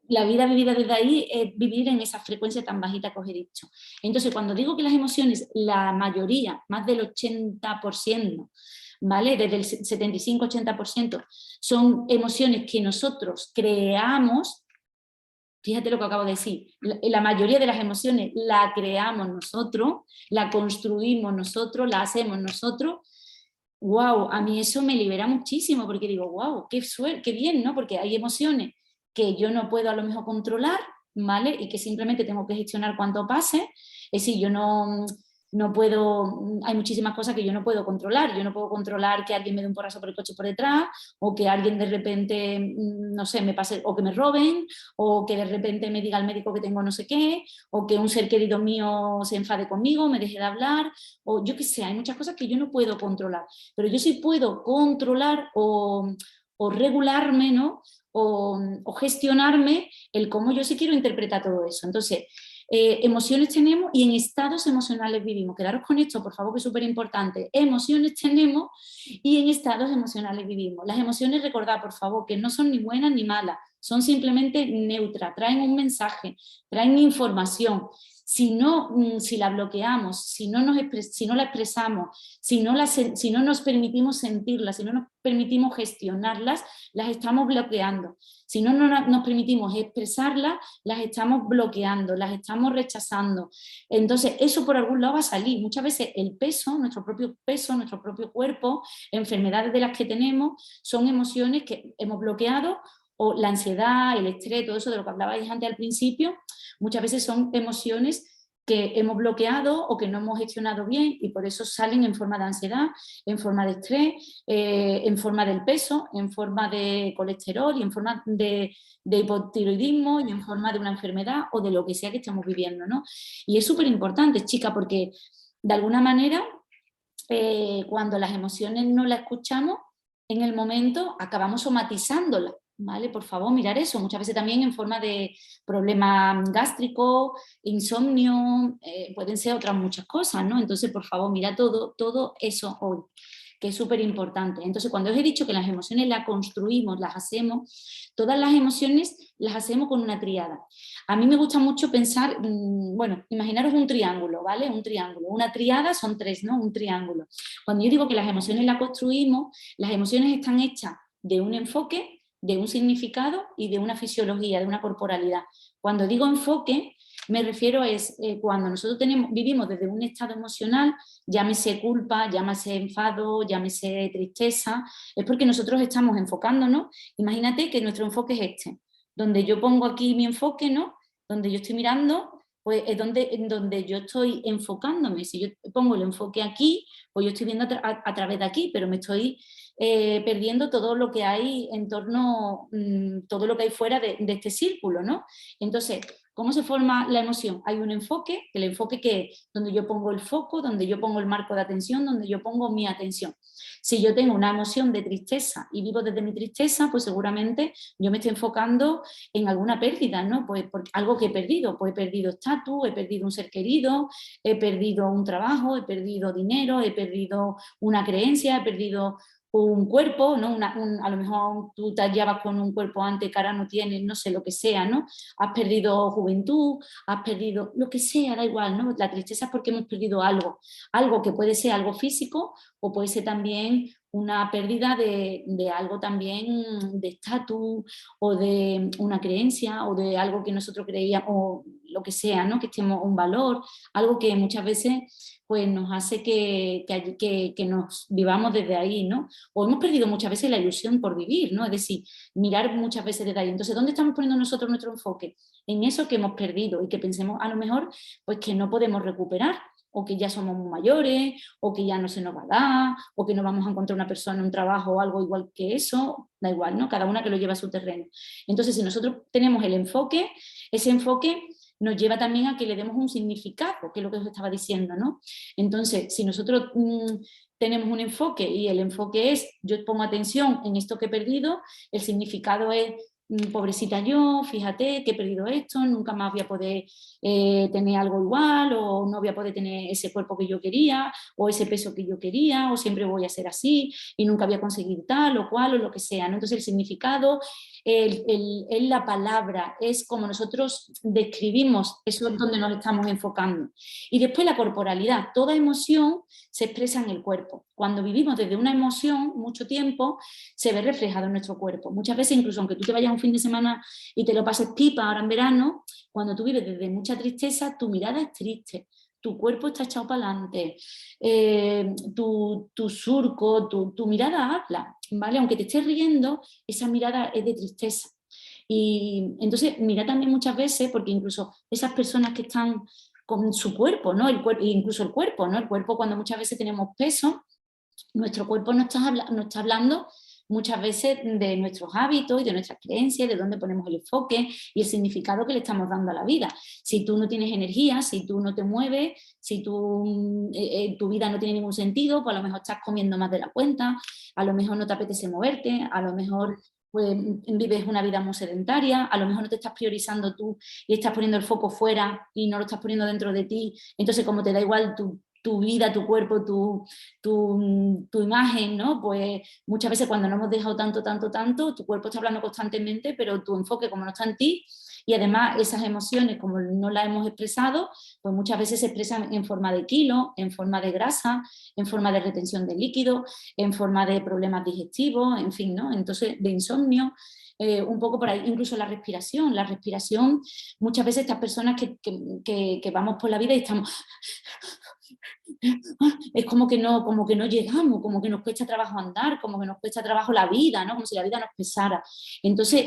la vida vivida desde ahí es vivir en esa frecuencia tan bajita que os he dicho. Entonces, cuando digo que las emociones, la mayoría, más del 80%, ¿vale? Desde el 75-80%, son emociones que nosotros creamos. Fíjate lo que acabo de decir, la mayoría de las emociones la creamos nosotros, la construimos nosotros, la hacemos nosotros. Wow, a mí eso me libera muchísimo porque digo, wow, qué suerte, qué bien, ¿no? Porque hay emociones que yo no puedo a lo mejor controlar, ¿vale? Y que simplemente tengo que gestionar cuando pase. Es decir, yo no puedo, hay muchísimas cosas que yo no puedo controlar. Yo no puedo controlar que alguien me dé un porrazo por el coche por detrás, o que alguien de repente, no sé, me pase, o que me roben, o que de repente me diga el médico que tengo no sé qué, o que un ser querido mío se enfade conmigo, me deje de hablar, o yo qué sé, hay muchas cosas que yo no puedo controlar, pero yo sí puedo controlar o regularme, ¿no? O gestionarme el cómo yo sí quiero interpretar todo eso. Entonces, emociones tenemos y en estados emocionales vivimos. Quedaros con esto, por favor, que es súper importante. Emociones tenemos y en estados emocionales vivimos. Las emociones, recordad, por favor, que no son ni buenas ni malas, son simplemente neutras, traen un mensaje, traen información. Si la bloqueamos, si no la expresamos, si no nos permitimos sentirlas, si no nos permitimos gestionarlas, las estamos bloqueando. Si no nos permitimos expresarlas, las estamos bloqueando, las estamos rechazando. Entonces, eso por algún lado va a salir. Muchas veces el peso, nuestro propio cuerpo, enfermedades de las que tenemos, son emociones que hemos bloqueado, o la ansiedad, el estrés, todo eso de lo que hablabais antes al principio, muchas veces son emociones que hemos bloqueado o que no hemos gestionado bien y por eso salen en forma de ansiedad, en forma de estrés, en forma del peso, en forma de colesterol y en forma de hipotiroidismo y en forma de una enfermedad o de lo que sea que estemos viviendo, ¿no? Y es súper importante, chica, porque de alguna manera cuando las emociones no las escuchamos, en el momento acabamos somatizándolas, ¿vale? Por favor, mirar eso. Muchas veces también en forma de problemas gástricos, insomnio, pueden ser otras muchas cosas, ¿no? Entonces, por favor, mira todo eso hoy, que es súper importante. Entonces, cuando os he dicho que las emociones las construimos, las hacemos, todas las emociones las hacemos con una tríada. A mí me gusta mucho pensar, bueno, imaginaros un triángulo, ¿vale? Un triángulo. Una tríada son tres, ¿no? Un triángulo. Cuando yo digo que las emociones las construimos, las emociones están hechas de un enfoque, de un significado y de una fisiología, de una corporalidad. Cuando digo enfoque, me refiero a cuando nosotros vivimos desde un estado emocional, llámese culpa, llámese enfado, llámese tristeza, es porque nosotros estamos enfocándonos. Imagínate que nuestro enfoque es este, donde yo pongo aquí mi enfoque, ¿no? Donde yo estoy mirando, pues es donde yo estoy enfocándome. Si yo pongo el enfoque aquí, pues yo estoy viendo a través de aquí, pero me estoy perdiendo todo lo que hay en torno, todo lo que hay fuera de este círculo, ¿no? Entonces, ¿cómo se forma la emoción? Hay un enfoque, el enfoque que es donde yo pongo el foco, donde yo pongo el marco de atención, donde yo pongo mi atención. Si yo tengo una emoción de tristeza y vivo desde mi tristeza, pues seguramente yo me estoy enfocando en alguna pérdida, ¿no? Pues algo que he perdido, pues he perdido estatus, he perdido un ser querido, he perdido un trabajo, he perdido dinero, he perdido una creencia, he perdido un cuerpo, ¿no? A lo mejor tú te hallabas con un cuerpo antes que ahora no tienes, no sé, lo que sea, ¿no? Has perdido juventud, has perdido lo que sea, da igual, ¿no? La tristeza es porque hemos perdido algo que puede ser algo físico o puede ser también una pérdida de algo también de estatus o de una creencia o de algo que nosotros creíamos o lo que sea, ¿no? Que estemos un valor, algo que muchas veces pues nos hace que nos vivamos desde ahí, ¿no? O hemos perdido muchas veces la ilusión por vivir, ¿no? Es decir, mirar muchas veces desde ahí. Entonces, ¿dónde estamos poniendo nosotros nuestro enfoque? En eso que hemos perdido y que pensemos a lo mejor pues que no podemos recuperar o que ya somos muy mayores, o que ya no se nos va a dar, o que no vamos a encontrar una persona, un trabajo o algo igual que eso, da igual, ¿no? Cada una que lo lleva a su terreno. Entonces, si nosotros tenemos el enfoque, ese enfoque nos lleva también a que le demos un significado, que es lo que os estaba diciendo, ¿no? Entonces, si nosotros tenemos un enfoque y el enfoque es, yo pongo atención en esto que he perdido, el significado es, pobrecita yo, fíjate que he perdido esto, nunca más voy a poder tener algo igual, o no voy a poder tener ese cuerpo que yo quería, o ese peso que yo quería, o siempre voy a ser así y nunca voy a conseguir tal o cual o lo que sea, ¿no? Entonces el significado es la palabra, es como nosotros describimos, eso es donde nos estamos enfocando. Y después la corporalidad, toda emoción se expresa en el cuerpo. Cuando vivimos desde una emoción mucho tiempo, se ve reflejado en nuestro cuerpo. Muchas veces, incluso aunque tú te vayas un fin de semana y te lo pases pipa ahora en verano, cuando tú vives desde mucha tristeza, tu mirada es triste, tu cuerpo está echado para adelante, tu surco, tu mirada habla, ¿vale? Aunque te estés riendo, esa mirada es de tristeza. Y entonces, mira también muchas veces, porque incluso esas personas que están con su cuerpo, ¿no? Incluso el cuerpo, ¿no? El cuerpo, cuando muchas veces tenemos peso, nuestro cuerpo nos está hablando muchas veces de nuestros hábitos y de nuestras creencias, de dónde ponemos el enfoque y el significado que le estamos dando a la vida. Si tú no tienes energía, si tú no te mueves, si tu vida no tiene ningún sentido, pues a lo mejor estás comiendo más de la cuenta, a lo mejor no te apetece moverte, a lo mejor pues, vives una vida muy sedentaria, a lo mejor no te estás priorizando tú y estás poniendo el foco fuera y no lo estás poniendo dentro de ti, entonces como te da igual tu vida, tu cuerpo, tu imagen, ¿no? Pues muchas veces cuando no hemos dejado tanto, tu cuerpo está hablando constantemente, pero tu enfoque como no está en ti, y además esas emociones como no las hemos expresado, pues muchas veces se expresan en forma de kilo, en forma de grasa, en forma de retención de líquido, en forma de problemas digestivos, en fin, ¿no? Entonces, de insomnio. Un poco por ahí, incluso la respiración, muchas veces estas personas que vamos por la vida y estamos es como que no llegamos, como que nos cuesta trabajo andar, como que nos cuesta trabajo la vida, ¿no? Como si la vida nos pesara. Entonces,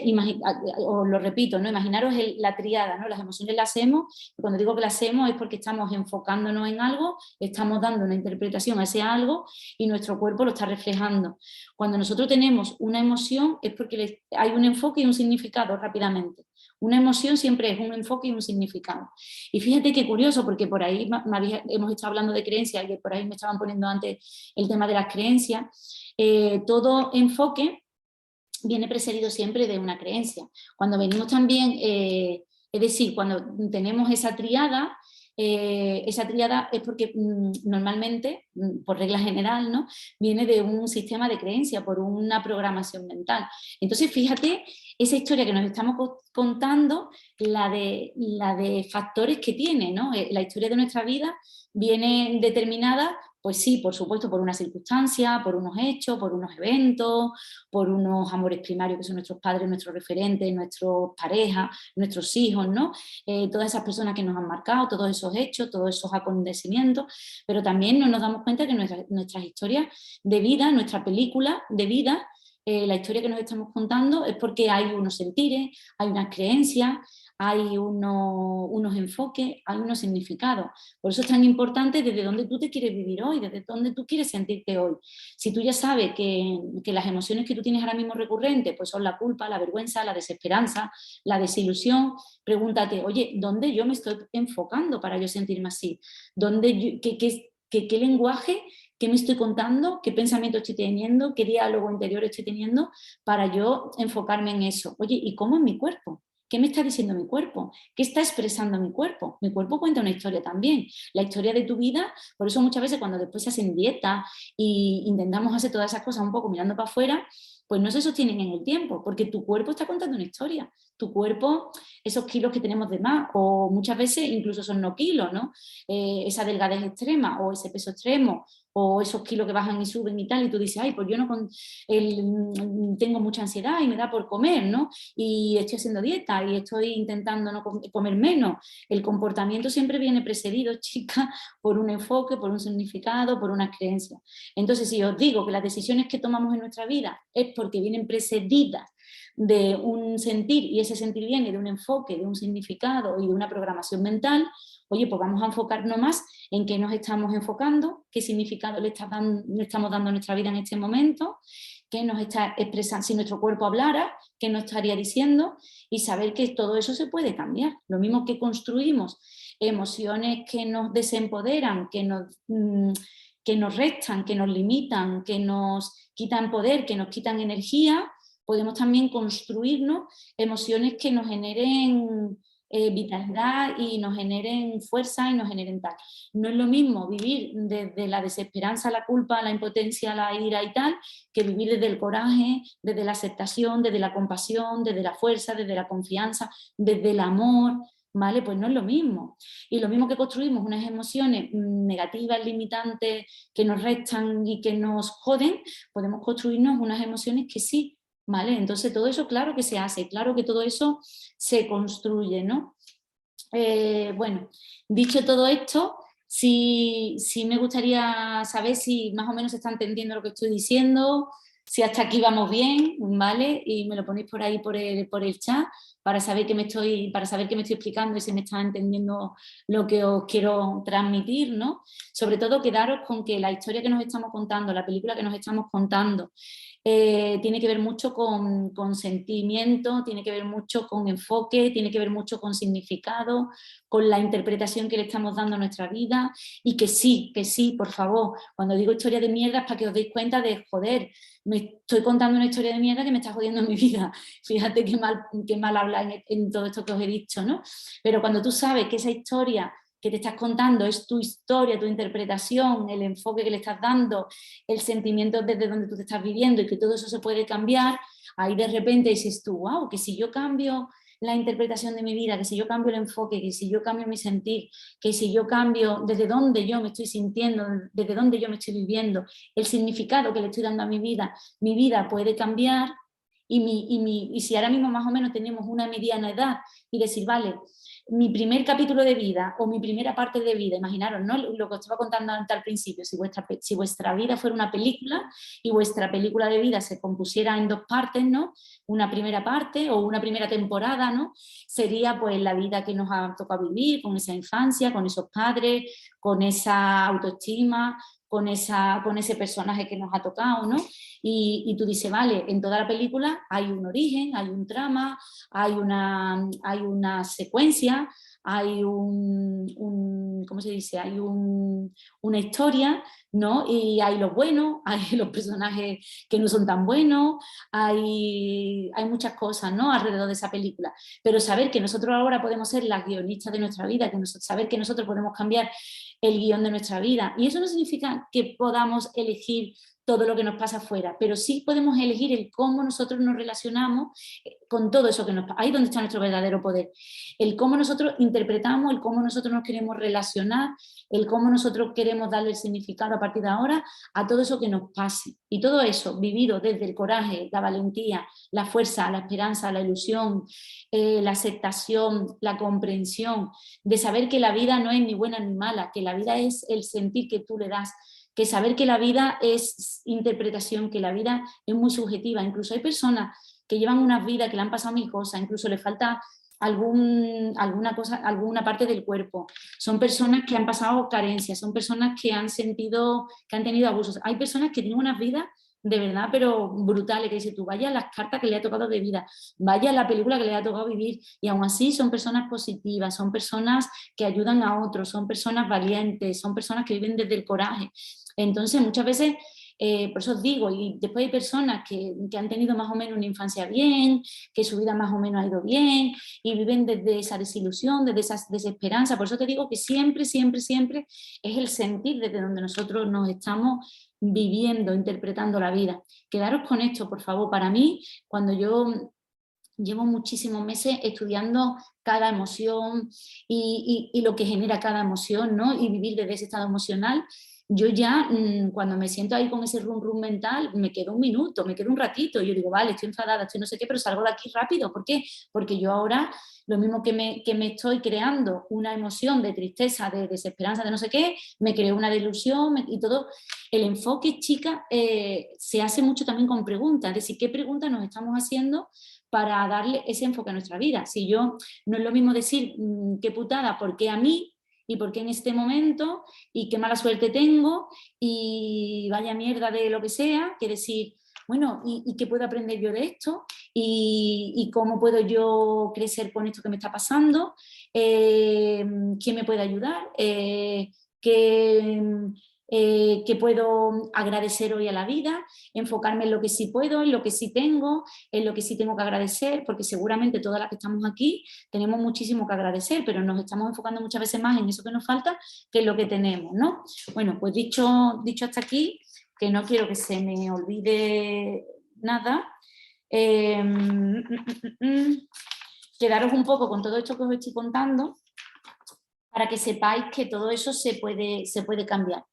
os lo repito, ¿no? Imaginaros la tríada, ¿no? Las emociones las hacemos, y cuando digo que las hacemos es porque estamos enfocándonos en algo, estamos dando una interpretación a ese algo y nuestro cuerpo lo está reflejando. Cuando nosotros tenemos una emoción es porque hay un enfoque y un significado rápidamente. Una emoción siempre es un enfoque y un significado. Y fíjate qué curioso, porque por ahí hemos estado hablando de creencias y por ahí me estaban poniendo antes el tema de las creencias. Todo enfoque viene precedido siempre de una creencia. Cuando venimos también, es decir, cuando tenemos esa tríada es porque normalmente, por regla general, ¿no? Viene de un sistema de creencia, por una programación mental. Entonces, fíjate esa historia que nos estamos contando, la de factores que tiene, ¿no? La historia de nuestra vida viene determinada, pues sí, por supuesto, por una circunstancia, por unos hechos, por unos eventos, por unos amores primarios que son nuestros padres, nuestros referentes, nuestras parejas, nuestros hijos, ¿no? Todas esas personas que nos han marcado, todos esos hechos, todos esos acontecimientos, pero también no nos damos cuenta que nuestras historias de vida, nuestra película de vida, la historia que nos estamos contando es porque hay unos sentires, hay unas creencias, hay unos enfoques, hay unos significados. Por eso es tan importante desde dónde tú te quieres vivir hoy, desde dónde tú quieres sentirte hoy. Si tú ya sabes que las emociones que tú tienes ahora mismo recurrentes pues son la culpa, la vergüenza, la desesperanza, la desilusión, pregúntate, oye, ¿dónde yo me estoy enfocando para yo sentirme así? ¿Qué lenguaje, qué me estoy contando, qué pensamiento estoy teniendo, qué diálogo interior estoy teniendo para yo enfocarme en eso? Oye, ¿y cómo es mi cuerpo? ¿Qué me está diciendo mi cuerpo? ¿Qué está expresando mi cuerpo? Mi cuerpo cuenta una historia también. La historia de tu vida, por eso muchas veces cuando después se hacen dieta e intentamos hacer todas esas cosas un poco mirando para afuera, pues no se sostienen en el tiempo, porque tu cuerpo está contando una historia. Tu cuerpo, esos kilos que tenemos de más, o muchas veces incluso son no kilos, ¿no? Esa delgadez extrema o ese peso extremo, o esos kilos que bajan y suben y tal, y tú dices, ay, pues yo no tengo mucha ansiedad y me da por comer, ¿no? Y estoy haciendo dieta y estoy intentando no comer menos. El comportamiento siempre viene precedido, chicas, por un enfoque, por un significado, por unas creencias. Entonces, si os digo que las decisiones que tomamos en nuestra vida es porque vienen precedidas de un sentir, y ese sentir viene de un enfoque, de un significado y de una programación mental, oye, pues vamos a enfocarnos más en qué nos estamos enfocando, qué significado le estamos dando a nuestra vida en este momento, qué nos está expresando, si nuestro cuerpo hablara, qué nos estaría diciendo, y saber que todo eso se puede cambiar. Lo mismo que construimos emociones que nos desempoderan, que nos restan, que nos limitan, que nos quitan poder, que nos quitan energía, podemos también construirnos emociones que nos generen vitalidad y nos generen fuerza y nos generen tal. No es lo mismo vivir desde la desesperanza, la culpa, la impotencia, la ira y tal, que vivir desde el coraje, desde la aceptación, desde la compasión, desde la fuerza, desde la confianza, desde el amor, ¿vale? Pues no es lo mismo. Y lo mismo que construimos unas emociones negativas, limitantes, que nos restan y que nos joden, podemos construirnos unas emociones que sí, ¿vale? Entonces todo eso claro que se hace, claro que todo eso se construye, ¿no? Bueno, dicho todo esto, sí me gustaría saber si más o menos se está entendiendo lo que estoy diciendo, si hasta aquí vamos bien, ¿vale? Y me lo ponéis por ahí por el chat para saber para saber que me estoy explicando y si me está entendiendo lo que os quiero transmitir, ¿no? Sobre todo quedaros con que la historia que nos estamos contando, la película que nos estamos contando, tiene que ver mucho con sentimiento, tiene que ver mucho con enfoque, tiene que ver mucho con significado, con la interpretación que le estamos dando a nuestra vida, y que sí, por favor, cuando digo historia de mierda es para que os deis cuenta de, joder, me estoy contando una historia de mierda que me está jodiendo mi vida. Fíjate qué mal habla en todo esto que os he dicho, ¿no? Pero cuando tú sabes que esa historia que te estás contando es tu historia, tu interpretación, el enfoque que le estás dando, el sentimiento desde donde tú te estás viviendo, y que todo eso se puede cambiar, ahí de repente dices tú, wow, que si yo cambio la interpretación de mi vida, que si yo cambio el enfoque, que si yo cambio mi sentir, que si yo cambio desde dónde yo me estoy sintiendo, desde dónde yo me estoy viviendo, el significado que le estoy dando a mi vida puede cambiar. Y si ahora mismo más o menos tenemos una mediana edad y decir, vale, mi primer capítulo de vida o mi primera parte de vida, imaginaros, ¿no? Lo que os estaba contando antes al principio, si vuestra vida fuera una película y vuestra película de vida se compusiera en 2 partes, ¿no? Una primera parte o una primera temporada, ¿no? Sería pues la vida que nos ha tocado vivir, con esa infancia, con esos padres, con esa autoestima, con ese personaje que nos ha tocado, ¿no? Y tú dices, vale, en toda la película hay un origen, hay un trama, hay una secuencia, hay ¿cómo se dice? Hay una historia, ¿no? Y hay los buenos, hay los personajes que no son tan buenos, hay muchas cosas, ¿no? Alrededor de esa película. Pero saber que nosotros ahora podemos ser las guionistas de nuestra vida, saber que nosotros podemos cambiar el guión de nuestra vida. Y eso no significa que podamos elegir todo lo que nos pasa afuera, pero sí podemos elegir el cómo nosotros nos relacionamos con todo eso que nos pasa. Ahí es donde está nuestro verdadero poder. El cómo nosotros interpretamos, el cómo nosotros nos queremos relacionar, el cómo nosotros queremos darle el significado a partir de ahora a todo eso que nos pase. Y todo eso vivido desde el coraje, la valentía, la fuerza, la esperanza, la ilusión, la aceptación, la comprensión, de saber que la vida no es ni buena ni mala, que la vida es el sentir que tú le das, que saber que la vida es interpretación, que la vida es muy subjetiva. Incluso hay personas que llevan unas vidas que le han pasado 1000 cosas, incluso le falta alguna parte del cuerpo. Son personas que han pasado carencias, son personas que han tenido abusos. Hay personas que tienen unas vidas de verdad, pero brutales, que dices tú, vaya las cartas que le ha tocado de vida, vaya la película que le ha tocado vivir, y aún así son personas positivas, son personas que ayudan a otros, son personas valientes, son personas que viven desde el coraje. Entonces, muchas veces, por eso os digo, y después hay personas que han tenido más o menos una infancia bien, que su vida más o menos ha ido bien, y viven desde esa desilusión, desde esa desesperanza. Por eso te digo que siempre, siempre, siempre es el sentir desde donde nosotros nos estamos viviendo, interpretando la vida. Quedaros con esto, por favor. Para mí, cuando yo llevo muchísimos meses estudiando cada emoción y lo que genera cada emoción, ¿no? Y vivir desde ese estado emocional. Yo ya, cuando me siento ahí con ese rum mental, me quedo un minuto, me quedo un ratito. Yo digo, vale, estoy enfadada, estoy no sé qué, pero salgo de aquí rápido. ¿Por qué? Porque yo ahora, lo mismo que me estoy creando una emoción de tristeza, de desesperanza, de no sé qué, me creo una delusión y todo. El enfoque, chica, se hace mucho también con preguntas. Es decir, ¿qué preguntas nos estamos haciendo para darle ese enfoque a nuestra vida? Si yo, no es lo mismo decir, qué putada, ¿por qué a mí? ¿Y por qué en este momento? ¿Y qué mala suerte tengo? Y vaya mierda de lo que sea, que decir, bueno, ¿y qué puedo aprender yo de esto? ¿Y cómo puedo yo crecer con esto que me está pasando? ¿Quién me puede ayudar? ¿Qué puedo agradecer hoy a la vida? Enfocarme en lo que sí puedo, en lo que sí tengo, en lo que sí tengo que agradecer, porque seguramente todas las que estamos aquí tenemos muchísimo que agradecer, pero nos estamos enfocando muchas veces más en eso que nos falta que en lo que tenemos, ¿no? Bueno, pues dicho hasta aquí, que no quiero que se me olvide nada, quedaros un poco con todo esto que os estoy contando para que sepáis que todo eso se puede cambiar.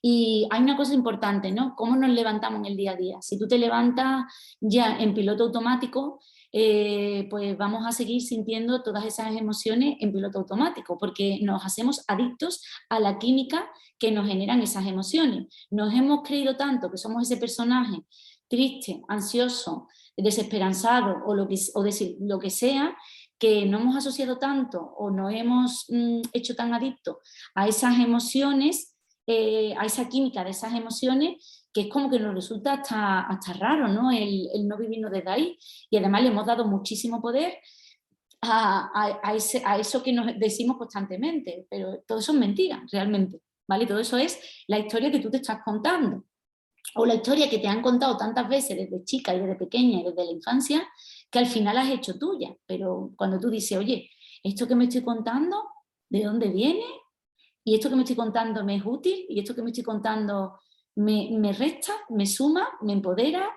Y hay una cosa importante, ¿no? ¿Cómo nos levantamos en el día a día? Si tú te levantas ya en piloto automático, pues vamos a seguir sintiendo todas esas emociones en piloto automático, porque nos hacemos adictos a la química que nos generan esas emociones. Nos hemos creído tanto que somos ese personaje triste, ansioso, desesperanzado o lo que sea, que no hemos asociado tanto o no hemos hecho tan adictos a esas emociones, a esa química de esas emociones, que es como que nos resulta hasta raro, ¿no? El no vivirnos desde ahí. Y además le hemos dado muchísimo poder a eso que nos decimos constantemente, pero todo eso es mentira, realmente, ¿vale? Todo eso es la historia que tú te estás contando, o la historia que te han contado tantas veces desde chica y desde pequeña y desde la infancia, que al final has hecho tuya. Pero cuando tú dices, oye, esto que me estoy contando, ¿de dónde viene? ¿Y esto que me estoy contando me es útil? ¿Y esto que me estoy contando me resta, me suma, me empodera,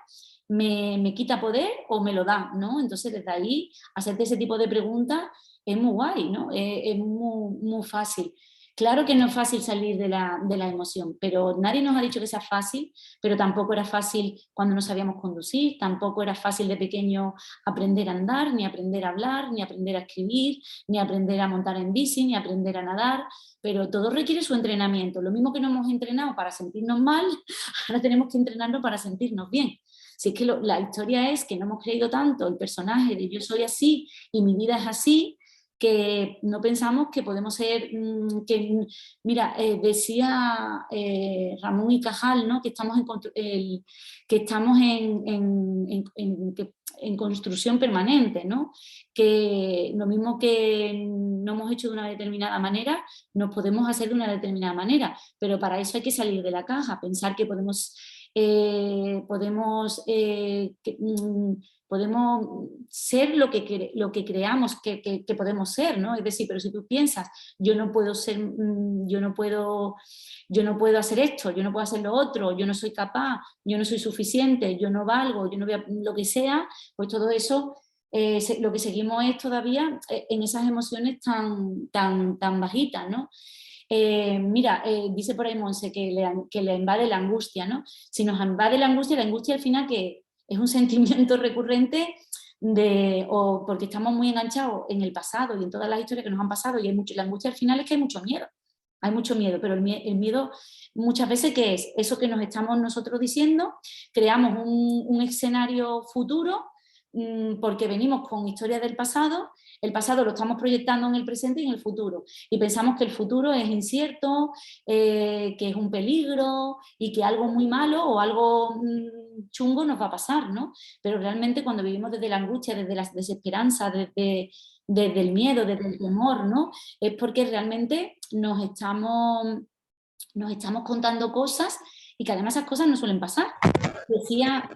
me quita poder o me lo da, ¿no? Entonces desde ahí hacerte ese tipo de preguntas es muy guay, ¿no? Es muy, muy fácil. Claro que no es fácil salir de la emoción, pero nadie nos ha dicho que sea fácil, pero tampoco era fácil cuando no sabíamos conducir, tampoco era fácil de pequeño aprender a andar, ni aprender a hablar, ni aprender a escribir, ni aprender a montar en bici, ni aprender a nadar, pero todo requiere su entrenamiento. Lo mismo que no hemos entrenado para sentirnos mal, ahora tenemos que entrenarlo para sentirnos bien. Si es que la historia es que no hemos creído tanto el personaje de yo soy así y mi vida es así, que no pensamos que podemos ser, mira, decía Ramón y Cajal, ¿no? Que estamos en construcción permanente, ¿no? Que lo mismo que no hemos hecho de una determinada manera, nos podemos hacer de una determinada manera, pero para eso hay que salir de la caja, pensar que podemos ser lo que creamos que podemos ser, ¿no? Es decir, pero si tú piensas, yo no puedo hacer esto, yo no puedo hacer lo otro, yo no soy capaz, yo no soy suficiente, yo no valgo, yo no voy a, lo que sea, pues todo eso, lo que seguimos es todavía en esas emociones tan bajitas, ¿no? Mira, dice por ahí Monse que le invade la angustia, ¿no? Si nos invade la angustia al final que es un sentimiento recurrente porque estamos muy enganchados en el pasado y en todas las historias que nos han pasado y la angustia al final es que hay mucho miedo, pero el miedo muchas veces ¿qué es? Eso que nos estamos nosotros diciendo, creamos un escenario futuro porque venimos con historias del pasado, el pasado lo estamos proyectando en el presente y en el futuro y pensamos que el futuro es incierto, que es un peligro y que algo muy malo o algo chungo nos va a pasar, ¿no? Pero realmente cuando vivimos desde la angustia, desde la desesperanza, desde el miedo, desde el temor, ¿no? Es porque realmente nos estamos contando cosas y que además esas cosas no suelen pasar. Decía...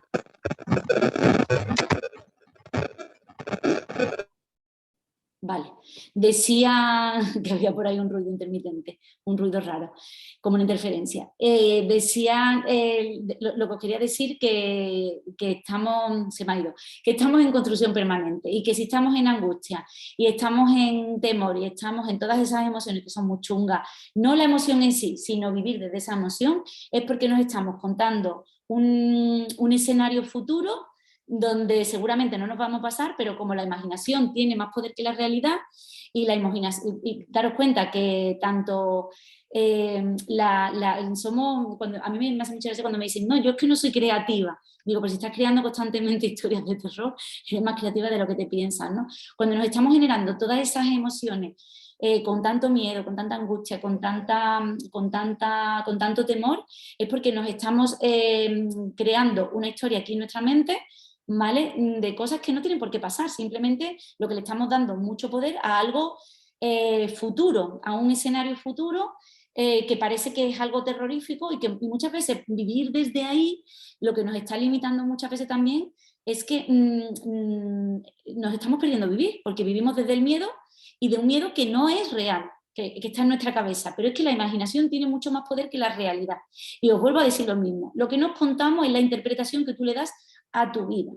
Vale, decía que había por ahí un ruido intermitente, un ruido raro, como una interferencia. Decía, lo que os quería decir que estamos, se me ha ido, que estamos en construcción permanente y que si estamos en angustia y estamos en temor y estamos en todas esas emociones que son muy chungas, no la emoción en sí, sino vivir desde esa emoción, es porque nos estamos contando un escenario futuro donde seguramente no nos vamos a pasar, pero como la imaginación tiene más poder que la realidad y la imaginación, y daros cuenta que tanto a mí me hace mucha gracia cuando me dicen, no, yo es que no soy creativa. Digo, pues si estás creando constantemente historias de terror, eres más creativa de lo que te piensas, ¿no? Cuando nos estamos generando todas esas emociones con tanto miedo, con tanta angustia, con tanto temor, es porque nos estamos creando una historia aquí en nuestra mente, ¿vale? De cosas que no tienen por qué pasar, simplemente lo que le estamos dando mucho poder a algo futuro, a un escenario futuro que parece que es algo terrorífico y que muchas veces vivir desde ahí lo que nos está limitando muchas veces también es que nos estamos perdiendo vivir, porque vivimos desde el miedo y de un miedo que no es real, que está en nuestra cabeza, pero es que la imaginación tiene mucho más poder que la realidad. Y os vuelvo a decir lo mismo, lo que nos contamos es la interpretación que tú le das a tu vida,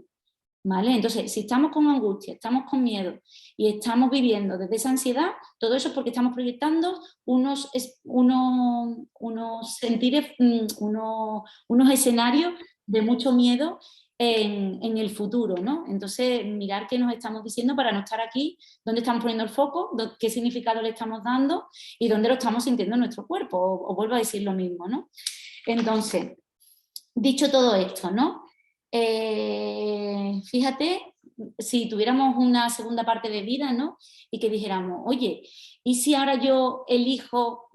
¿vale? Entonces, si estamos con angustia, estamos con miedo y estamos viviendo desde esa ansiedad, todo eso es porque estamos proyectando unos sentires, unos escenarios de mucho miedo en el futuro, ¿no? Entonces, mirar qué nos estamos diciendo para no estar aquí, dónde estamos poniendo el foco, qué significado le estamos dando y dónde lo estamos sintiendo en nuestro cuerpo. Os vuelvo a decir lo mismo, ¿no? Entonces, dicho todo esto, ¿no? Fíjate, si tuviéramos una segunda parte de vida, ¿no? Y que dijéramos, oye, ¿y si ahora yo elijo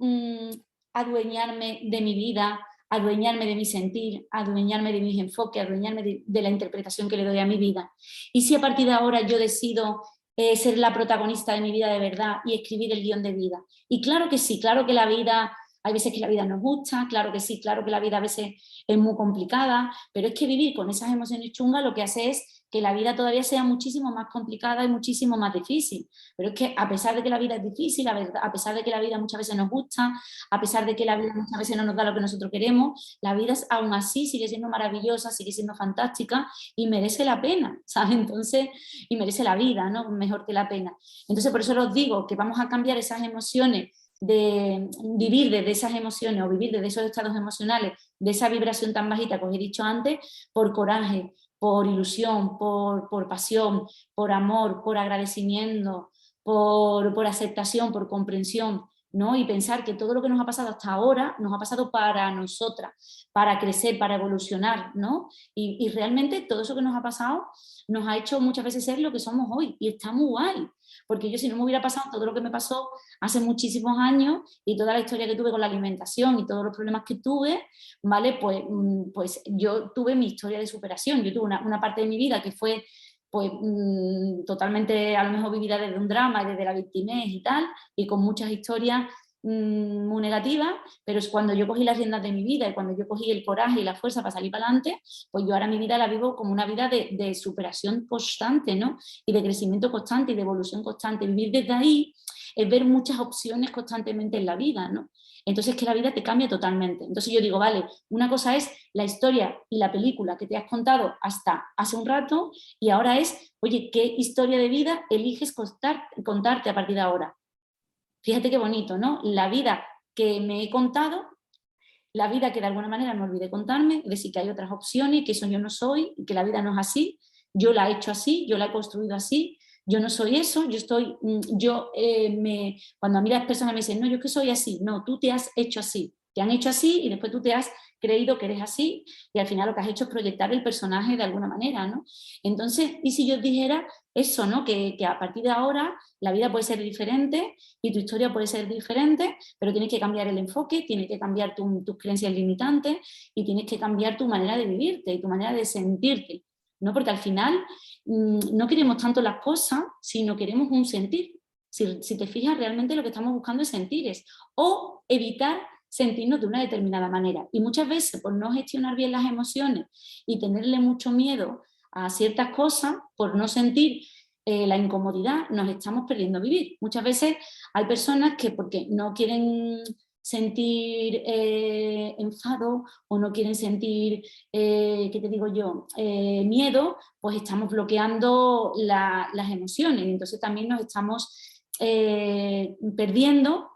adueñarme de mi vida, adueñarme de mi sentir, adueñarme de mis enfoques, adueñarme de la interpretación que le doy a mi vida? ¿Y si a partir de ahora yo decido ser la protagonista de mi vida de verdad y escribir el guión de vida? Y claro que sí, claro que la vida... Hay veces que la vida nos gusta, claro que sí, claro que la vida a veces es muy complicada, pero es que vivir con esas emociones chungas lo que hace es que la vida todavía sea muchísimo más complicada y muchísimo más difícil. Pero es que a pesar de que la vida es difícil, a pesar de que la vida muchas veces nos gusta, a pesar de que la vida muchas veces no nos da lo que nosotros queremos, la vida aún así sigue siendo maravillosa, sigue siendo fantástica y merece la pena, ¿sabes? Entonces, y merece la vida, ¿no? Mejor que la pena. Entonces, por eso os digo que vamos a cambiar esas emociones de vivir desde esas emociones o vivir desde esos estados emocionales, de esa vibración tan bajita que os he dicho antes, por coraje, por ilusión, por pasión, por amor, por agradecimiento, por aceptación, por comprensión, ¿no? Y pensar que todo lo que nos ha pasado hasta ahora nos ha pasado para nosotras, para crecer, para evolucionar, ¿no? Y realmente todo eso que nos ha pasado nos ha hecho muchas veces ser lo que somos hoy, y está muy guay, porque yo, si no me hubiera pasado todo lo que me pasó hace muchísimos años y toda la historia que tuve con la alimentación y todos los problemas que tuve, ¿vale? Pues yo tuve mi historia de superación. Yo tuve una parte de mi vida que fue pues totalmente a lo mejor vivida desde un drama y desde la victimez y tal, y con muchas historias muy negativas, pero es cuando yo cogí las riendas de mi vida y cuando yo cogí el coraje y la fuerza para salir para adelante, pues yo ahora mi vida la vivo como una vida de superación constante, ¿no? Y de crecimiento constante y de evolución constante. Vivir desde ahí es ver muchas opciones constantemente en la vida, ¿no? Entonces que la vida te cambia totalmente. Entonces yo digo, vale, una cosa es la historia y la película que te has contado hasta hace un rato, y ahora es, oye, ¿qué historia de vida eliges contarte a partir de ahora? Fíjate qué bonito, ¿no? La vida que me he contado, la vida que de alguna manera me olvidé contarme, es decir, que hay otras opciones, que eso yo no soy, que la vida no es así, yo la he hecho así, yo la he construido así, yo no soy eso, yo estoy, cuando a mí las personas me dicen, no, yo es que soy así, no, tú te has hecho así, te han hecho así y después tú te has creído que eres así y al final lo que has hecho es proyectar el personaje de alguna manera, ¿no? Entonces, ¿y si yo os dijera eso, ¿no? Que a partir de ahora la vida puede ser diferente y tu historia puede ser diferente, pero tienes que cambiar el enfoque, tienes que cambiar tus creencias limitantes y tienes que cambiar tu manera de vivirte y tu manera de sentirte, ¿no? Porque al final no queremos tanto las cosas, sino queremos un sentir. Si te fijas, realmente lo que estamos buscando es sentires o evitar sentirnos de una determinada manera. Y muchas veces, por no gestionar bien las emociones y tenerle mucho miedo a ciertas cosas, por no sentir la incomodidad, nos estamos perdiendo vivir. Muchas veces hay personas que, porque no quieren sentir enfado o no quieren sentir, ¿qué te digo yo?, miedo, pues estamos bloqueando las emociones y entonces también nos estamos perdiendo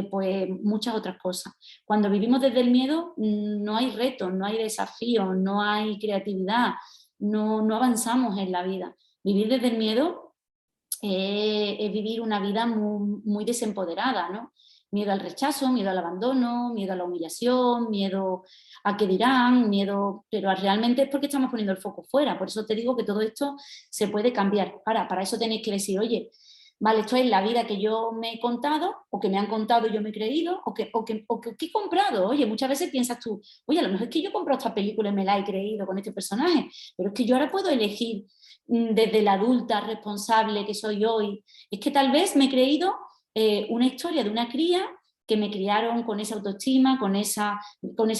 pues muchas otras cosas. Cuando vivimos desde el miedo no hay retos, no hay desafíos, no hay creatividad, no avanzamos en la vida. Vivir desde el miedo es vivir una vida muy, muy desempoderada, ¿no? Miedo al rechazo, miedo al abandono, miedo a la humillación, miedo a qué dirán, miedo, pero realmente es porque estamos poniendo el foco fuera. Por eso te digo que todo esto se puede cambiar. Para eso tenéis que decir, oye, vale, esto es la vida que yo me he contado, o que me han contado y yo me he creído, o que he comprado. Oye, muchas veces piensas tú, oye, a lo mejor es que yo he comprado esta película y me la he creído con este personaje, pero es que yo ahora puedo elegir desde la adulta responsable que soy hoy. Es que tal vez me he creído una historia de una cría que me criaron con esa autoestima, con ese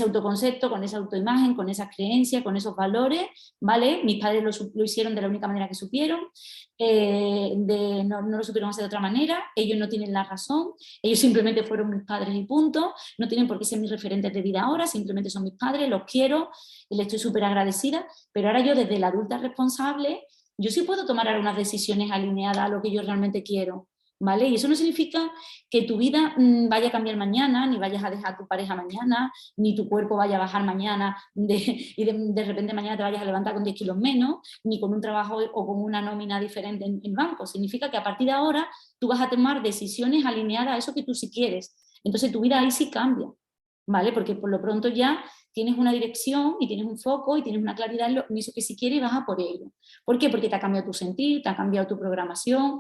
autoconcepto, con esa autoimagen, con esas creencias, con esos valores, ¿vale? Mis padres lo hicieron de la única manera que supieron, no lo supieron hacer de otra manera, ellos no tienen la razón, ellos simplemente fueron mis padres y punto, no tienen por qué ser mis referentes de vida ahora, simplemente son mis padres, los quiero, les estoy súper agradecida, pero ahora yo desde la adulta responsable, yo sí puedo tomar algunas decisiones alineadas a lo que yo realmente quiero, ¿vale? Y eso no significa que tu vida vaya a cambiar mañana, ni vayas a dejar a tu pareja mañana, ni tu cuerpo vaya a bajar mañana y de repente mañana te vayas a levantar con 10 kilos menos, ni con un trabajo o con una nómina diferente en el banco. Significa que a partir de ahora tú vas a tomar decisiones alineadas a eso que tú sí quieres. Entonces tu vida ahí sí cambia, ¿vale? Porque por lo pronto ya tienes una dirección y tienes un foco y tienes una claridad en eso que sí quieres y vas a por ello. ¿Por qué? Porque te ha cambiado tu sentir, te ha cambiado tu programación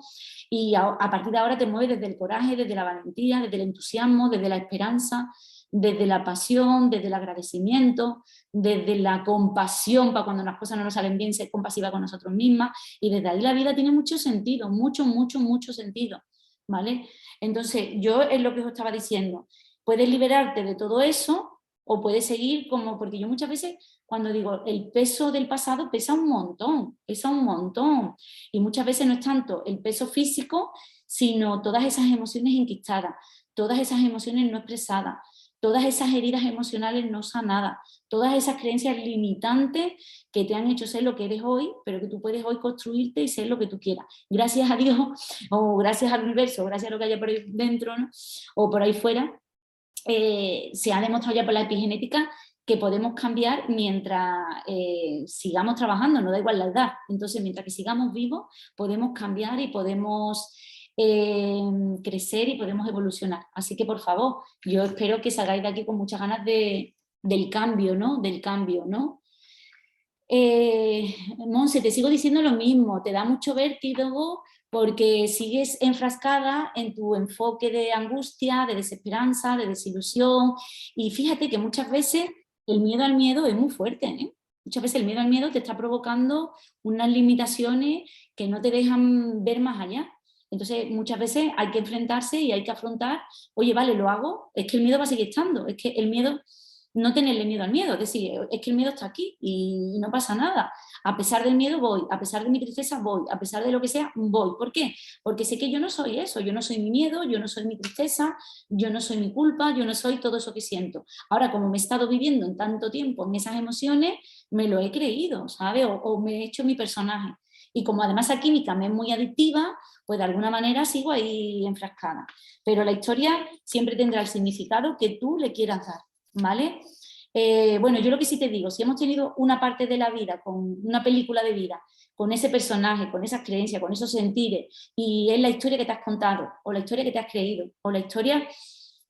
y a partir de ahora te mueves desde el coraje, desde la valentía, desde el entusiasmo, desde la esperanza, desde la pasión, desde el agradecimiento, desde la compasión para cuando las cosas no nos salen bien, ser compasiva con nosotros mismas, y desde ahí la vida tiene mucho sentido, mucho, mucho, mucho sentido, ¿vale? Entonces, yo es lo que os estaba diciendo, puedes liberarte de todo eso o puedes seguir como, porque yo muchas veces cuando digo el peso del pasado pesa un montón, y muchas veces no es tanto el peso físico, sino todas esas emociones enquistadas, todas esas emociones no expresadas, todas esas heridas emocionales no sanadas, todas esas creencias limitantes que te han hecho ser lo que eres hoy, pero que tú puedes hoy construirte y ser lo que tú quieras. Gracias a Dios, o gracias al universo, o gracias a lo que haya por ahí dentro, ¿no? O por ahí fuera, se ha demostrado ya por la epigenética que podemos cambiar mientras sigamos trabajando, no da igual la edad. Entonces, mientras que sigamos vivos, podemos cambiar y podemos crecer y podemos evolucionar. Así que, por favor, yo espero que salgáis de aquí con muchas ganas del cambio, ¿no? Del cambio, ¿no? Monse, te sigo diciendo lo mismo, te da mucho vértigo porque sigues enfrascada en tu enfoque de angustia, de desesperanza, de desilusión, y fíjate que muchas veces el miedo al miedo es muy fuerte, ¿eh? Muchas veces el miedo al miedo te está provocando unas limitaciones que no te dejan ver más allá. Entonces, muchas veces hay que enfrentarse y hay que afrontar, oye, vale, lo hago, es que el miedo va a seguir estando, es que el miedo, no tenerle miedo al miedo, es decir, es que el miedo está aquí y no pasa nada. A pesar del miedo voy, a pesar de mi tristeza voy, a pesar de lo que sea voy. ¿Por qué? Porque sé que yo no soy eso, yo no soy mi miedo, yo no soy mi tristeza, yo no soy mi culpa, yo no soy todo eso que siento. Ahora, como me he estado viviendo en tanto tiempo en esas emociones, me lo he creído, ¿sabes? O me he hecho mi personaje. Y como además la química me es muy adictiva, pues de alguna manera sigo ahí enfrascada. Pero la historia siempre tendrá el significado que tú le quieras dar, ¿vale? Bueno, yo lo que sí te digo, si hemos tenido una parte de la vida, con una película de vida, con ese personaje, con esas creencias, con esos sentires, y es la historia que te has contado, o la historia que te has creído, o la historia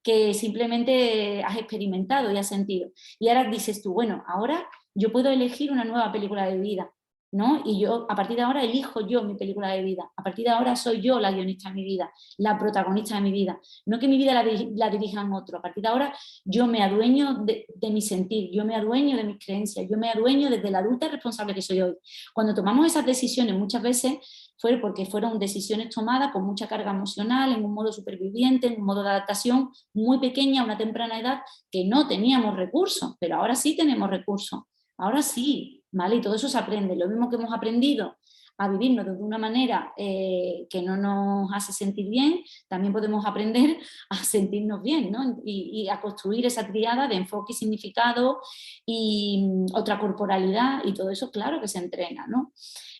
que simplemente has experimentado y has sentido. Y ahora dices tú, bueno, ahora yo puedo elegir una nueva película de vida, ¿no? Y yo, a partir de ahora, elijo yo mi película de vida. A partir de ahora soy yo la guionista de mi vida, la protagonista de mi vida. No que mi vida la dirijan otros. A partir de ahora, yo me adueño de mi sentir, yo me adueño de mis creencias, yo me adueño desde la adulta responsable que soy hoy. Cuando tomamos esas decisiones, muchas veces fue porque fueron decisiones tomadas con mucha carga emocional, en un modo superviviente, en un modo de adaptación muy pequeña, a una temprana edad, que no teníamos recursos, pero ahora sí tenemos recursos. Ahora sí, ¿vale? Y todo eso se aprende. Lo mismo que hemos aprendido a vivirnos de una manera que no nos hace sentir bien, también podemos aprender a sentirnos bien, ¿no? Y a construir esa triada de enfoque y significado y otra corporalidad, y todo eso, claro que se entrena, ¿no?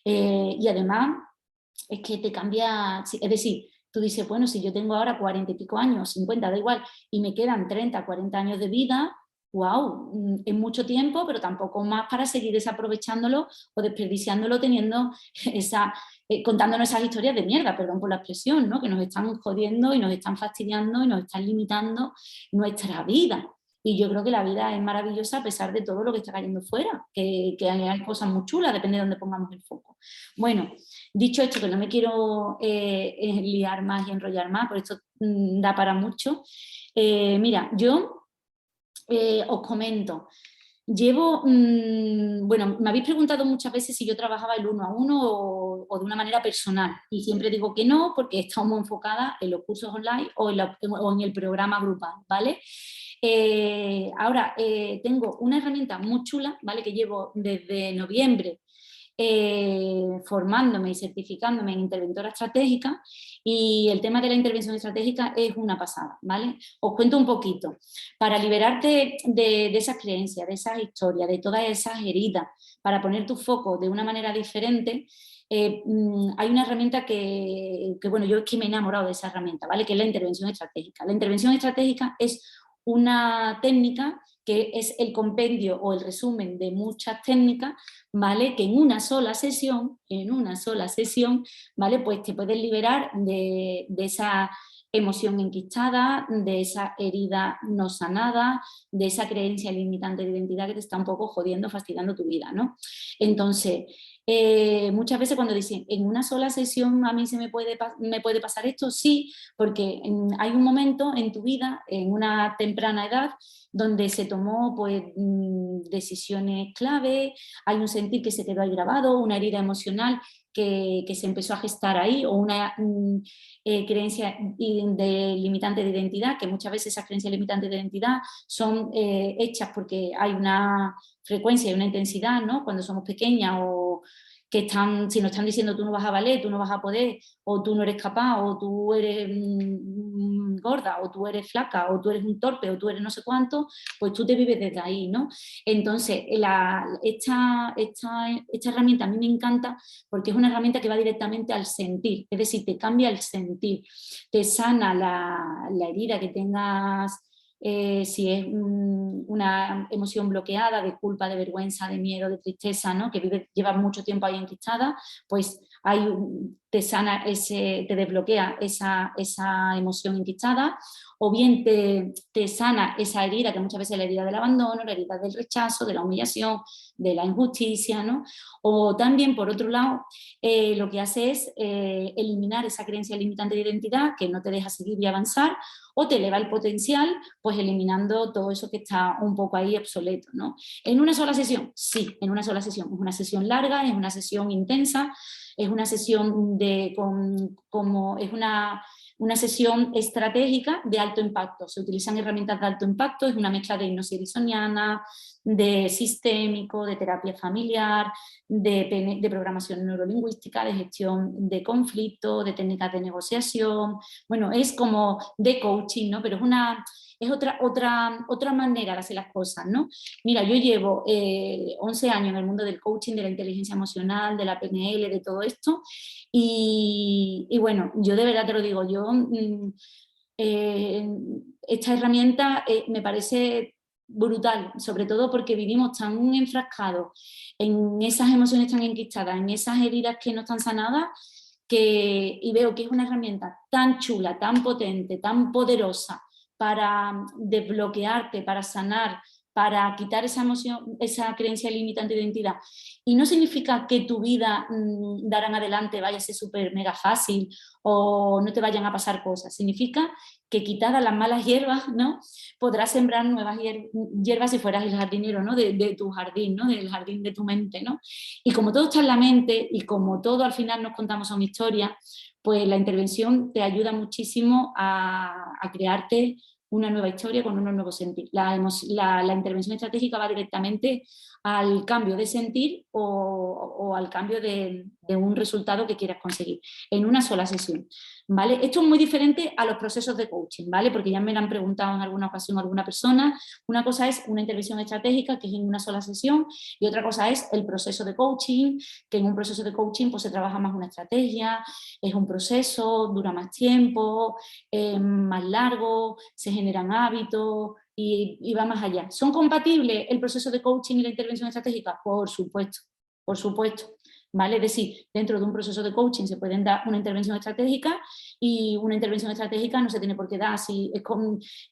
Y además es que te cambia, es decir, tú dices, bueno, si yo tengo ahora 40 y pico años, 50, da igual, y me quedan 30, 40 años de vida, wow, es mucho tiempo, pero tampoco más para seguir desaprovechándolo o desperdiciándolo teniendo esa, contándonos esas historias de mierda, perdón por la expresión, ¿no? Que nos están jodiendo y nos están fastidiando y nos están limitando nuestra vida. Y yo creo que la vida es maravillosa a pesar de todo lo que está cayendo fuera, que hay cosas muy chulas, depende de dónde pongamos el foco. Bueno, dicho esto, que no me quiero liar más y enrollar más, por esto da para mucho. Mira, yo os comento, llevo, bueno, me habéis preguntado muchas veces si yo trabajaba el uno a uno o de una manera personal, y siempre digo que no, porque estamos muy enfocada en los cursos online o en el programa grupal, ¿vale? Ahora, tengo una herramienta muy chula, ¿vale? Que llevo desde noviembre formándome y certificándome en interventora estratégica, y el tema de la intervención estratégica es una pasada, ¿vale? Os cuento un poquito. Para liberarte de esas creencias, de esas historias, de todas esas heridas, para poner tu foco de una manera diferente, hay una herramienta bueno, yo es que me he enamorado de esa herramienta, ¿vale? Que es la intervención estratégica. La intervención estratégica es una técnica que es el compendio o el resumen de muchas técnicas, ¿vale? Que en una sola sesión, ¿vale? Pues te puedes liberar de esa emoción enquistada, de esa herida no sanada, de esa creencia limitante de identidad que te está un poco jodiendo, fastidiando tu vida, ¿no? Entonces, muchas veces cuando dicen, en una sola sesión a mí me puede pasar esto, sí, porque hay un momento en tu vida, en una temprana edad, donde se tomó pues, decisiones clave, hay un sentir que se quedó ahí grabado, una herida emocional que se empezó a gestar ahí, o una creencia limitante de identidad, que muchas veces esas creencias limitantes de identidad son hechas porque hay una frecuencia y una intensidad, ¿no? Cuando somos pequeñas, o que si nos están diciendo tú no vas a valer, tú no vas a poder, o tú no eres capaz, o tú eres gorda, o tú eres flaca, o tú eres un torpe, o tú eres no sé cuánto, pues tú te vives desde ahí, ¿no? Entonces, esta herramienta a mí me encanta porque es una herramienta que va directamente al sentir, es decir, te cambia el sentir, te sana la herida que tengas, si es una emoción bloqueada de culpa, de vergüenza, de miedo, de tristeza, ¿no? Que lleva mucho tiempo ahí enquistada, pues te sana, te desbloquea esa emoción enquistada, o bien te sana esa herida, que muchas veces es la herida del abandono, la herida del rechazo, de la humillación, de la injusticia, ¿no? O también, por otro lado, lo que hace es eliminar esa creencia limitante de identidad que no te deja seguir y avanzar, o te eleva el potencial, pues eliminando todo eso que está un poco ahí obsoleto, ¿no? ¿En una sola sesión? Sí, en una sola sesión. Es una sesión larga, es una sesión intensa, es una sesión es una sesión estratégica de alto impacto. Se utilizan herramientas de alto impacto, es una mezcla de hipnosis ericksoniana, de sistémico, de terapia familiar, de programación neurolingüística, de gestión de conflicto, de técnicas de negociación. Bueno, es como de coaching, ¿no? Pero es otra manera de hacer las cosas, ¿no? Mira, yo llevo 11 años en el mundo del coaching, de la inteligencia emocional, de la PNL, de todo esto, y bueno, yo de verdad te lo digo, esta herramienta me parece brutal, sobre todo porque vivimos tan enfrascados en esas emociones tan enquistadas, en esas heridas que no están sanadas, y veo que es una herramienta tan chula, tan potente, tan poderosa para desbloquearte, para sanar, para quitar esa emoción, esa creencia limitante de identidad. Y no significa que tu vida de ahora en adelante vaya a ser súper mega fácil o no te vayan a pasar cosas. Significa que quitadas las malas hierbas, ¿no? Podrás sembrar nuevas hierbas si fueras el jardinero, ¿no? De tu jardín, ¿no? Del jardín de tu mente, ¿no? Y como todo está en la mente y como todo al final nos contamos una historia, pues la intervención te ayuda muchísimo a crearte una nueva historia con unos nuevos sentir. La intervención estratégica va directamente al cambio de sentir o al cambio de un resultado que quieras conseguir en una sola sesión, ¿vale? Esto es muy diferente a los procesos de coaching, ¿vale? Porque ya me lo han preguntado en alguna ocasión alguna persona. Una cosa es una intervención estratégica, que es en una sola sesión, y otra cosa es el proceso de coaching, que en un proceso de coaching pues se trabaja más una estrategia, es un proceso, dura más tiempo, más largo, se generan hábitos y va más allá. ¿Son compatibles el proceso de coaching y la intervención estratégica? Por supuesto, por supuesto. ¿Vale? Es decir, dentro de un proceso de coaching se pueden dar una intervención estratégica y una intervención estratégica no se tiene por qué dar así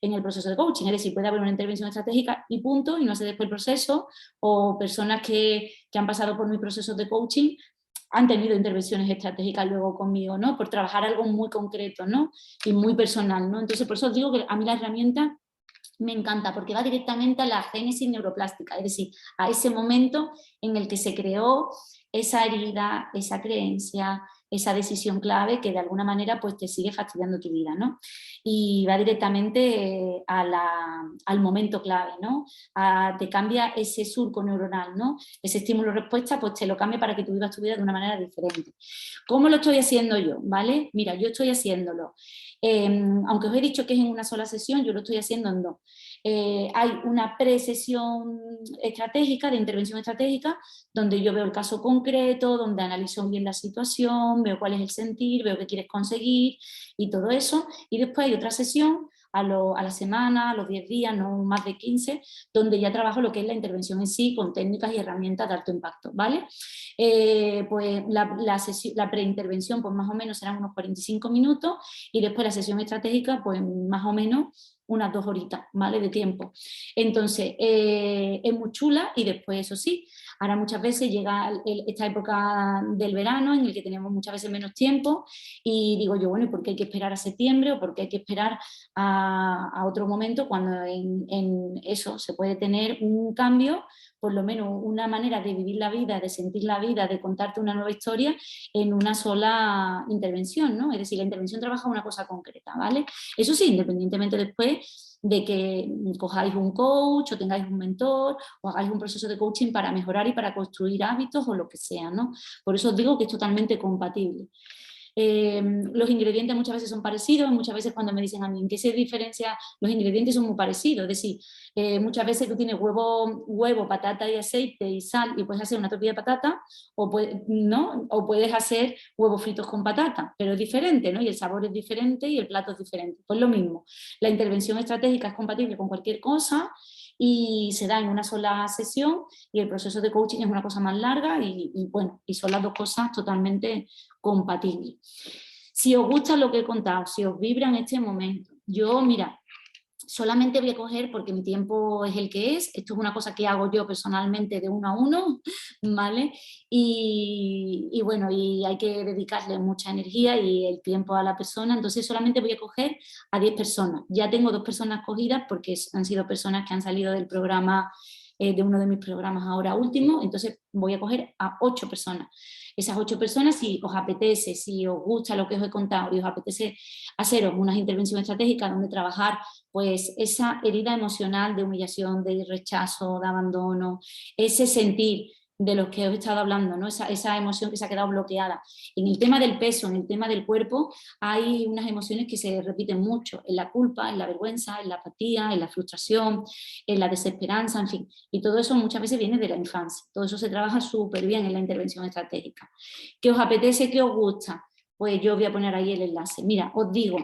en el proceso de coaching. Es decir, puede haber una intervención estratégica y punto, y no hace después el proceso, o personas que han pasado por mi proceso de coaching han tenido intervenciones estratégicas luego conmigo, ¿no? Por trabajar algo muy concreto, ¿no? Y muy personal, ¿no? Entonces, por eso os digo que a mí la herramienta me encanta, porque va directamente a la génesis neuroplástica, es decir, a ese momento en el que se creó esa herida, esa creencia, esa decisión clave que de alguna manera pues te sigue fastidiando tu vida, ¿no? Y va directamente al momento clave, ¿no? Te cambia ese surco neuronal, ¿no? Ese estímulo-respuesta pues te lo cambia para que tú vivas tu vida de una manera diferente. ¿Cómo lo estoy haciendo yo? ¿Vale? Mira, yo estoy haciéndolo. Aunque os he dicho que es en una sola sesión, yo lo estoy haciendo en dos. Hay una pre-sesión estratégica, de intervención estratégica, donde yo veo el caso concreto, donde analizo bien la situación, veo cuál es el sentir, veo qué quieres conseguir y todo eso. Y después hay otra sesión a la semana, a los 10 días, no más de 15, donde ya trabajo lo que es la intervención en sí, con técnicas y herramientas de alto impacto, ¿vale? Pues la preintervención pues más o menos serán unos 45 minutos y después la sesión estratégica pues más o menos unas 2 horitas, ¿vale? De tiempo. Entonces, es muy chula y después, eso sí, ahora muchas veces llega esta época del verano en el que tenemos muchas veces menos tiempo y digo yo, bueno, ¿y por qué hay que esperar a septiembre o por qué hay que esperar a otro momento cuando en eso se puede tener un cambio, por lo menos una manera de vivir la vida, de sentir la vida, de contarte una nueva historia en una sola intervención, ¿no? Es decir, la intervención trabaja una cosa concreta, ¿vale? Eso sí, independientemente después de que cojáis un coach o tengáis un mentor o hagáis un proceso de coaching para mejorar y para construir hábitos o lo que sea, ¿no? Por eso os digo que es totalmente compatible. Los ingredientes muchas veces son parecidos, muchas veces cuando me dicen a mí en qué se diferencia, los ingredientes son muy parecidos, es decir, muchas veces tú tienes huevo, patata y aceite y sal y puedes hacer una tortilla de patata ¿no? O puedes hacer huevos fritos con patata, pero es diferente, ¿no? Y el sabor es diferente y el plato es diferente. Pues lo mismo, la intervención estratégica es compatible con cualquier cosa y se da en una sola sesión y el proceso de coaching es una cosa más larga bueno, y son las dos cosas totalmente compatibles. Si os gusta lo que he contado, si os vibra en este momento, yo, mira, solamente voy a coger, porque mi tiempo es el que es, esto es una cosa que hago yo personalmente de 1 a 1, ¿vale? Y bueno, y hay que dedicarle mucha energía y el tiempo a la persona, entonces solamente voy a coger a 10 personas. Ya tengo 2 personas cogidas porque han sido personas que han salido del programa, de uno de mis programas ahora último, entonces voy a coger a 8 personas. Esas 8 personas, si os apetece, si os gusta lo que os he contado y os apetece haceros unas intervenciones estratégicas donde trabajar pues esa herida emocional de humillación, de rechazo, de abandono, ese sentir de los que os he estado hablando, ¿no? Esa emoción que se ha quedado bloqueada. En el tema del peso, en el tema del cuerpo, hay unas emociones que se repiten mucho, en la culpa, en la vergüenza, en la apatía, en la frustración, en la desesperanza, en fin. Y todo eso muchas veces viene de la infancia. Todo eso se trabaja súper bien en la intervención estratégica. ¿Qué os apetece? ¿Qué os gusta? Pues yo voy a poner ahí el enlace. Mira, os digo,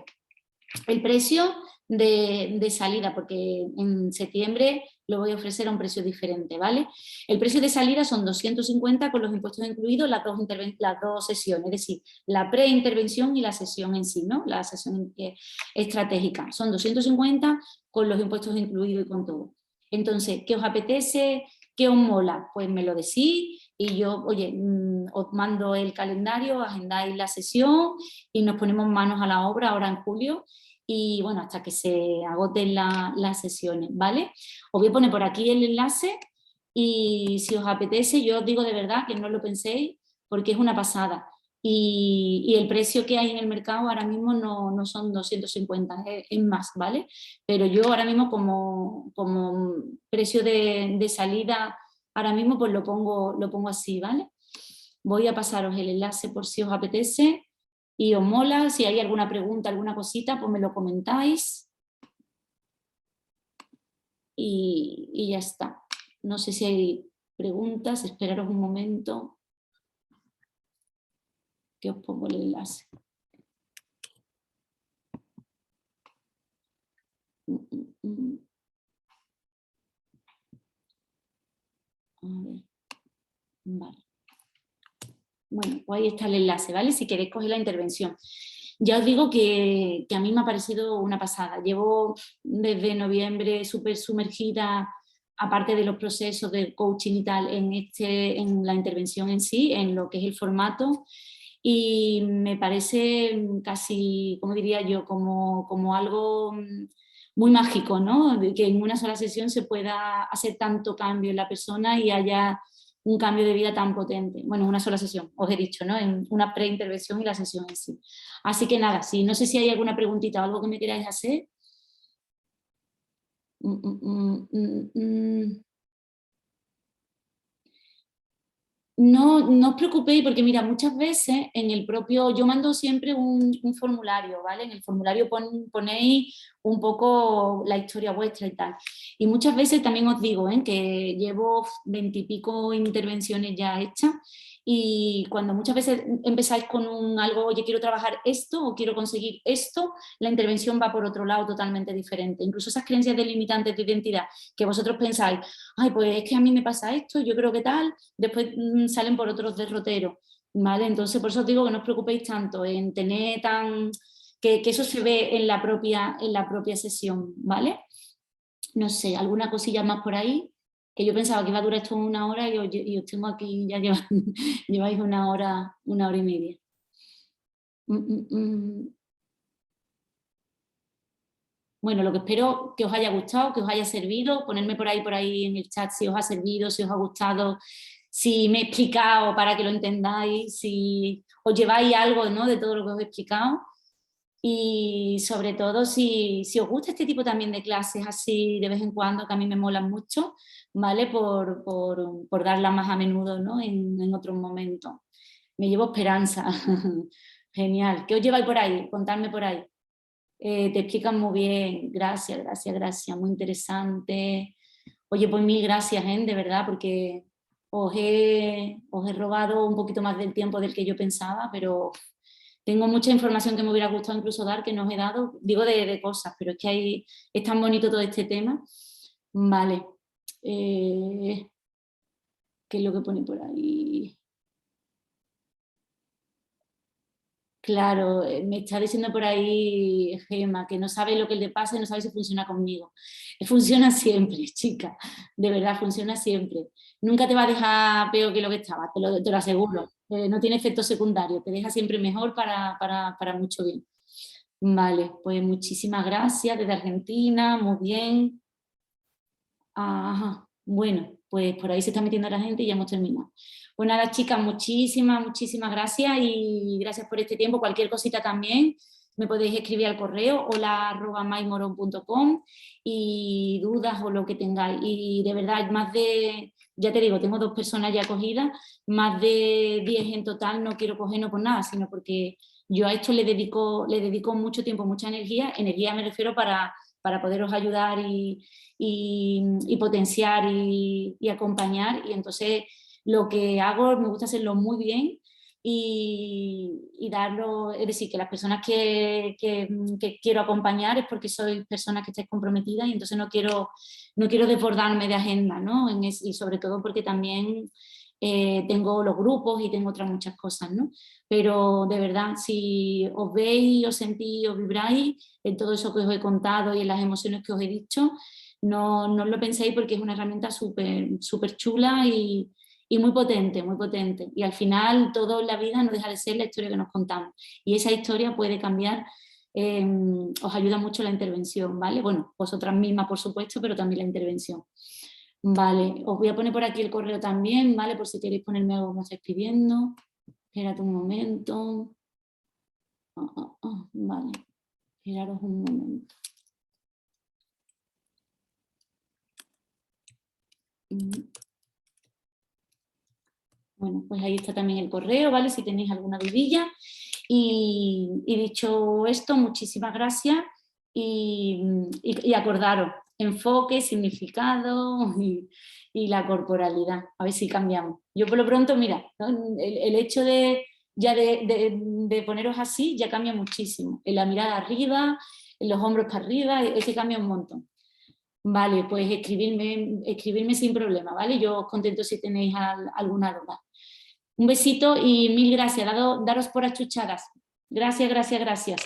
el precio de salida, porque en septiembre lo voy a ofrecer a un precio diferente, ¿vale? El precio de salida son 250 con los impuestos incluidos las dos sesiones, es decir, la preintervención y la sesión en sí, ¿no? La sesión estratégica. Son 250 con los impuestos incluidos y con todo. Entonces, ¿qué os apetece? ¿Qué os mola? Pues me lo decís y yo, oye, os mando el calendario, agendáis la sesión y nos ponemos manos a la obra ahora en julio y bueno, hasta que se agoten las sesiones, ¿vale? Os voy a poner por aquí el enlace y si os apetece, yo os digo de verdad que no lo penséis porque es una pasada. Y el precio que hay en el mercado ahora mismo no son 250, es más, ¿vale? Pero yo ahora mismo como precio de salida, ahora mismo pues lo pongo así, ¿vale? Voy a pasaros el enlace por si os apetece y os mola. Si hay alguna pregunta, alguna cosita, pues me lo comentáis. Y ya está. No sé si hay preguntas, esperaros un momento que os pongo el enlace. A ver. Vale. Bueno, pues ahí está el enlace, ¿vale? Si queréis coger la intervención. Ya os digo que a mí me ha parecido una pasada. Llevo desde noviembre súper sumergida, aparte de los procesos de coaching y tal, en la intervención en sí, en lo que es el formato. Y me parece casi, como diría yo, como algo muy mágico, ¿no? De que en una sola sesión se pueda hacer tanto cambio en la persona y haya un cambio de vida tan potente. Bueno, en una sola sesión, os he dicho, ¿no? En una preintervención y la sesión en sí. Así que nada, sí, no sé si hay alguna preguntita o algo que me queráis hacer. No os preocupéis porque mira, muchas veces en el propio, yo mando siempre un formulario, ¿vale? En el formulario ponéis un poco la historia vuestra y tal. Y muchas veces también os digo, que llevo 20 y pico intervenciones ya hechas y cuando muchas veces empezáis con algo, oye, quiero trabajar esto o quiero conseguir esto, la intervención va por otro lado totalmente diferente. Incluso esas creencias delimitantes de identidad que vosotros pensáis, ay, pues es que a mí me pasa esto, yo creo que tal, después salen por otros derroteros, ¿vale? Entonces, por eso os digo que no os preocupéis tanto en tener que eso se ve en la propia sesión, ¿vale? No sé, alguna cosilla más por ahí, que yo pensaba que iba a durar esto 1 hora y os tengo aquí, ya lleváis 1 hora y media. Bueno, lo que espero que os haya gustado, que os haya servido, ponerme por ahí en el chat si os ha servido, si os ha gustado, si me he explicado para que lo entendáis, si os lleváis algo, ¿no?, de todo lo que os he explicado. Y sobre todo, si os gusta este tipo también de clases así de vez en cuando, que a mí me molan mucho, ¿vale? Por darlas más a menudo, ¿no? En otros momentos. Me llevo esperanza. Genial. ¿Qué os lleváis por ahí? Contadme por ahí. Te explican muy bien. Gracias, gracias, gracias. Muy interesante. Oye, pues mil gracias, de verdad, porque os he robado un poquito más del tiempo del que yo pensaba, pero tengo mucha información que me hubiera gustado incluso dar, que no os he dado, digo de cosas, pero es que es tan bonito todo este tema. Vale. ¿Qué es lo que pone por ahí? Claro, me está diciendo por ahí Gema que no sabe lo que le pasa y no sabe si funciona conmigo. Funciona siempre, chica, de verdad, funciona siempre. Nunca te va a dejar peor que lo que estaba, te lo aseguro. No tiene efecto secundario, te deja siempre mejor para mucho bien. Vale, pues muchísimas gracias desde Argentina, muy bien. Ajá, bueno, pues por ahí se está metiendo la gente y ya hemos terminado. Pues nada, chicas, muchísimas, muchísimas gracias y gracias por este tiempo. Cualquier cosita también me podéis escribir al correo hola@maymoron.com y dudas o lo que tengáis. Y de verdad, ya te digo, tengo 2 personas ya cogidas, más de 10 en total no quiero coger no por nada, sino porque yo a esto le dedico mucho tiempo, mucha energía. Energía me refiero para poderos ayudar y potenciar y acompañar. Y entonces lo que hago me gusta hacerlo muy bien y darlo, es decir, que las personas que quiero acompañar es porque sois personas que estáis comprometidas y entonces no quiero desbordarme de agenda, ¿no? Y sobre todo porque también tengo los grupos y tengo otras muchas cosas, ¿no? Pero de verdad, si os veis, os sentís, os vibráis en todo eso que os he contado y en las emociones que os he dicho, no os lo penséis porque es una herramienta súper chula y muy potente, muy potente. Y al final todo en la vida no deja de ser la historia que nos contamos. Y esa historia puede cambiar, os ayuda mucho la intervención, ¿vale? Bueno, vosotras mismas, por supuesto, pero también la intervención. Vale, os voy a poner por aquí el correo también, ¿vale? Por si queréis ponerme algo que me estáis pidiendo. Espérate un momento. Vale, esperaros un momento. Bueno, pues ahí está también el correo, ¿vale? Si tenéis alguna dudilla. Y dicho esto, muchísimas gracias y acordaros, enfoque, significado y la corporalidad. A ver si cambiamos. Yo por lo pronto, mira, ¿no? El hecho de poneros así ya cambia muchísimo. En la mirada arriba, en los hombros para arriba, es que cambia un montón. Vale, pues escribirme sin problema, ¿vale? Yo os contesto si tenéis alguna duda. Un besito y mil gracias. Daros por achuchadas. Gracias, gracias, gracias.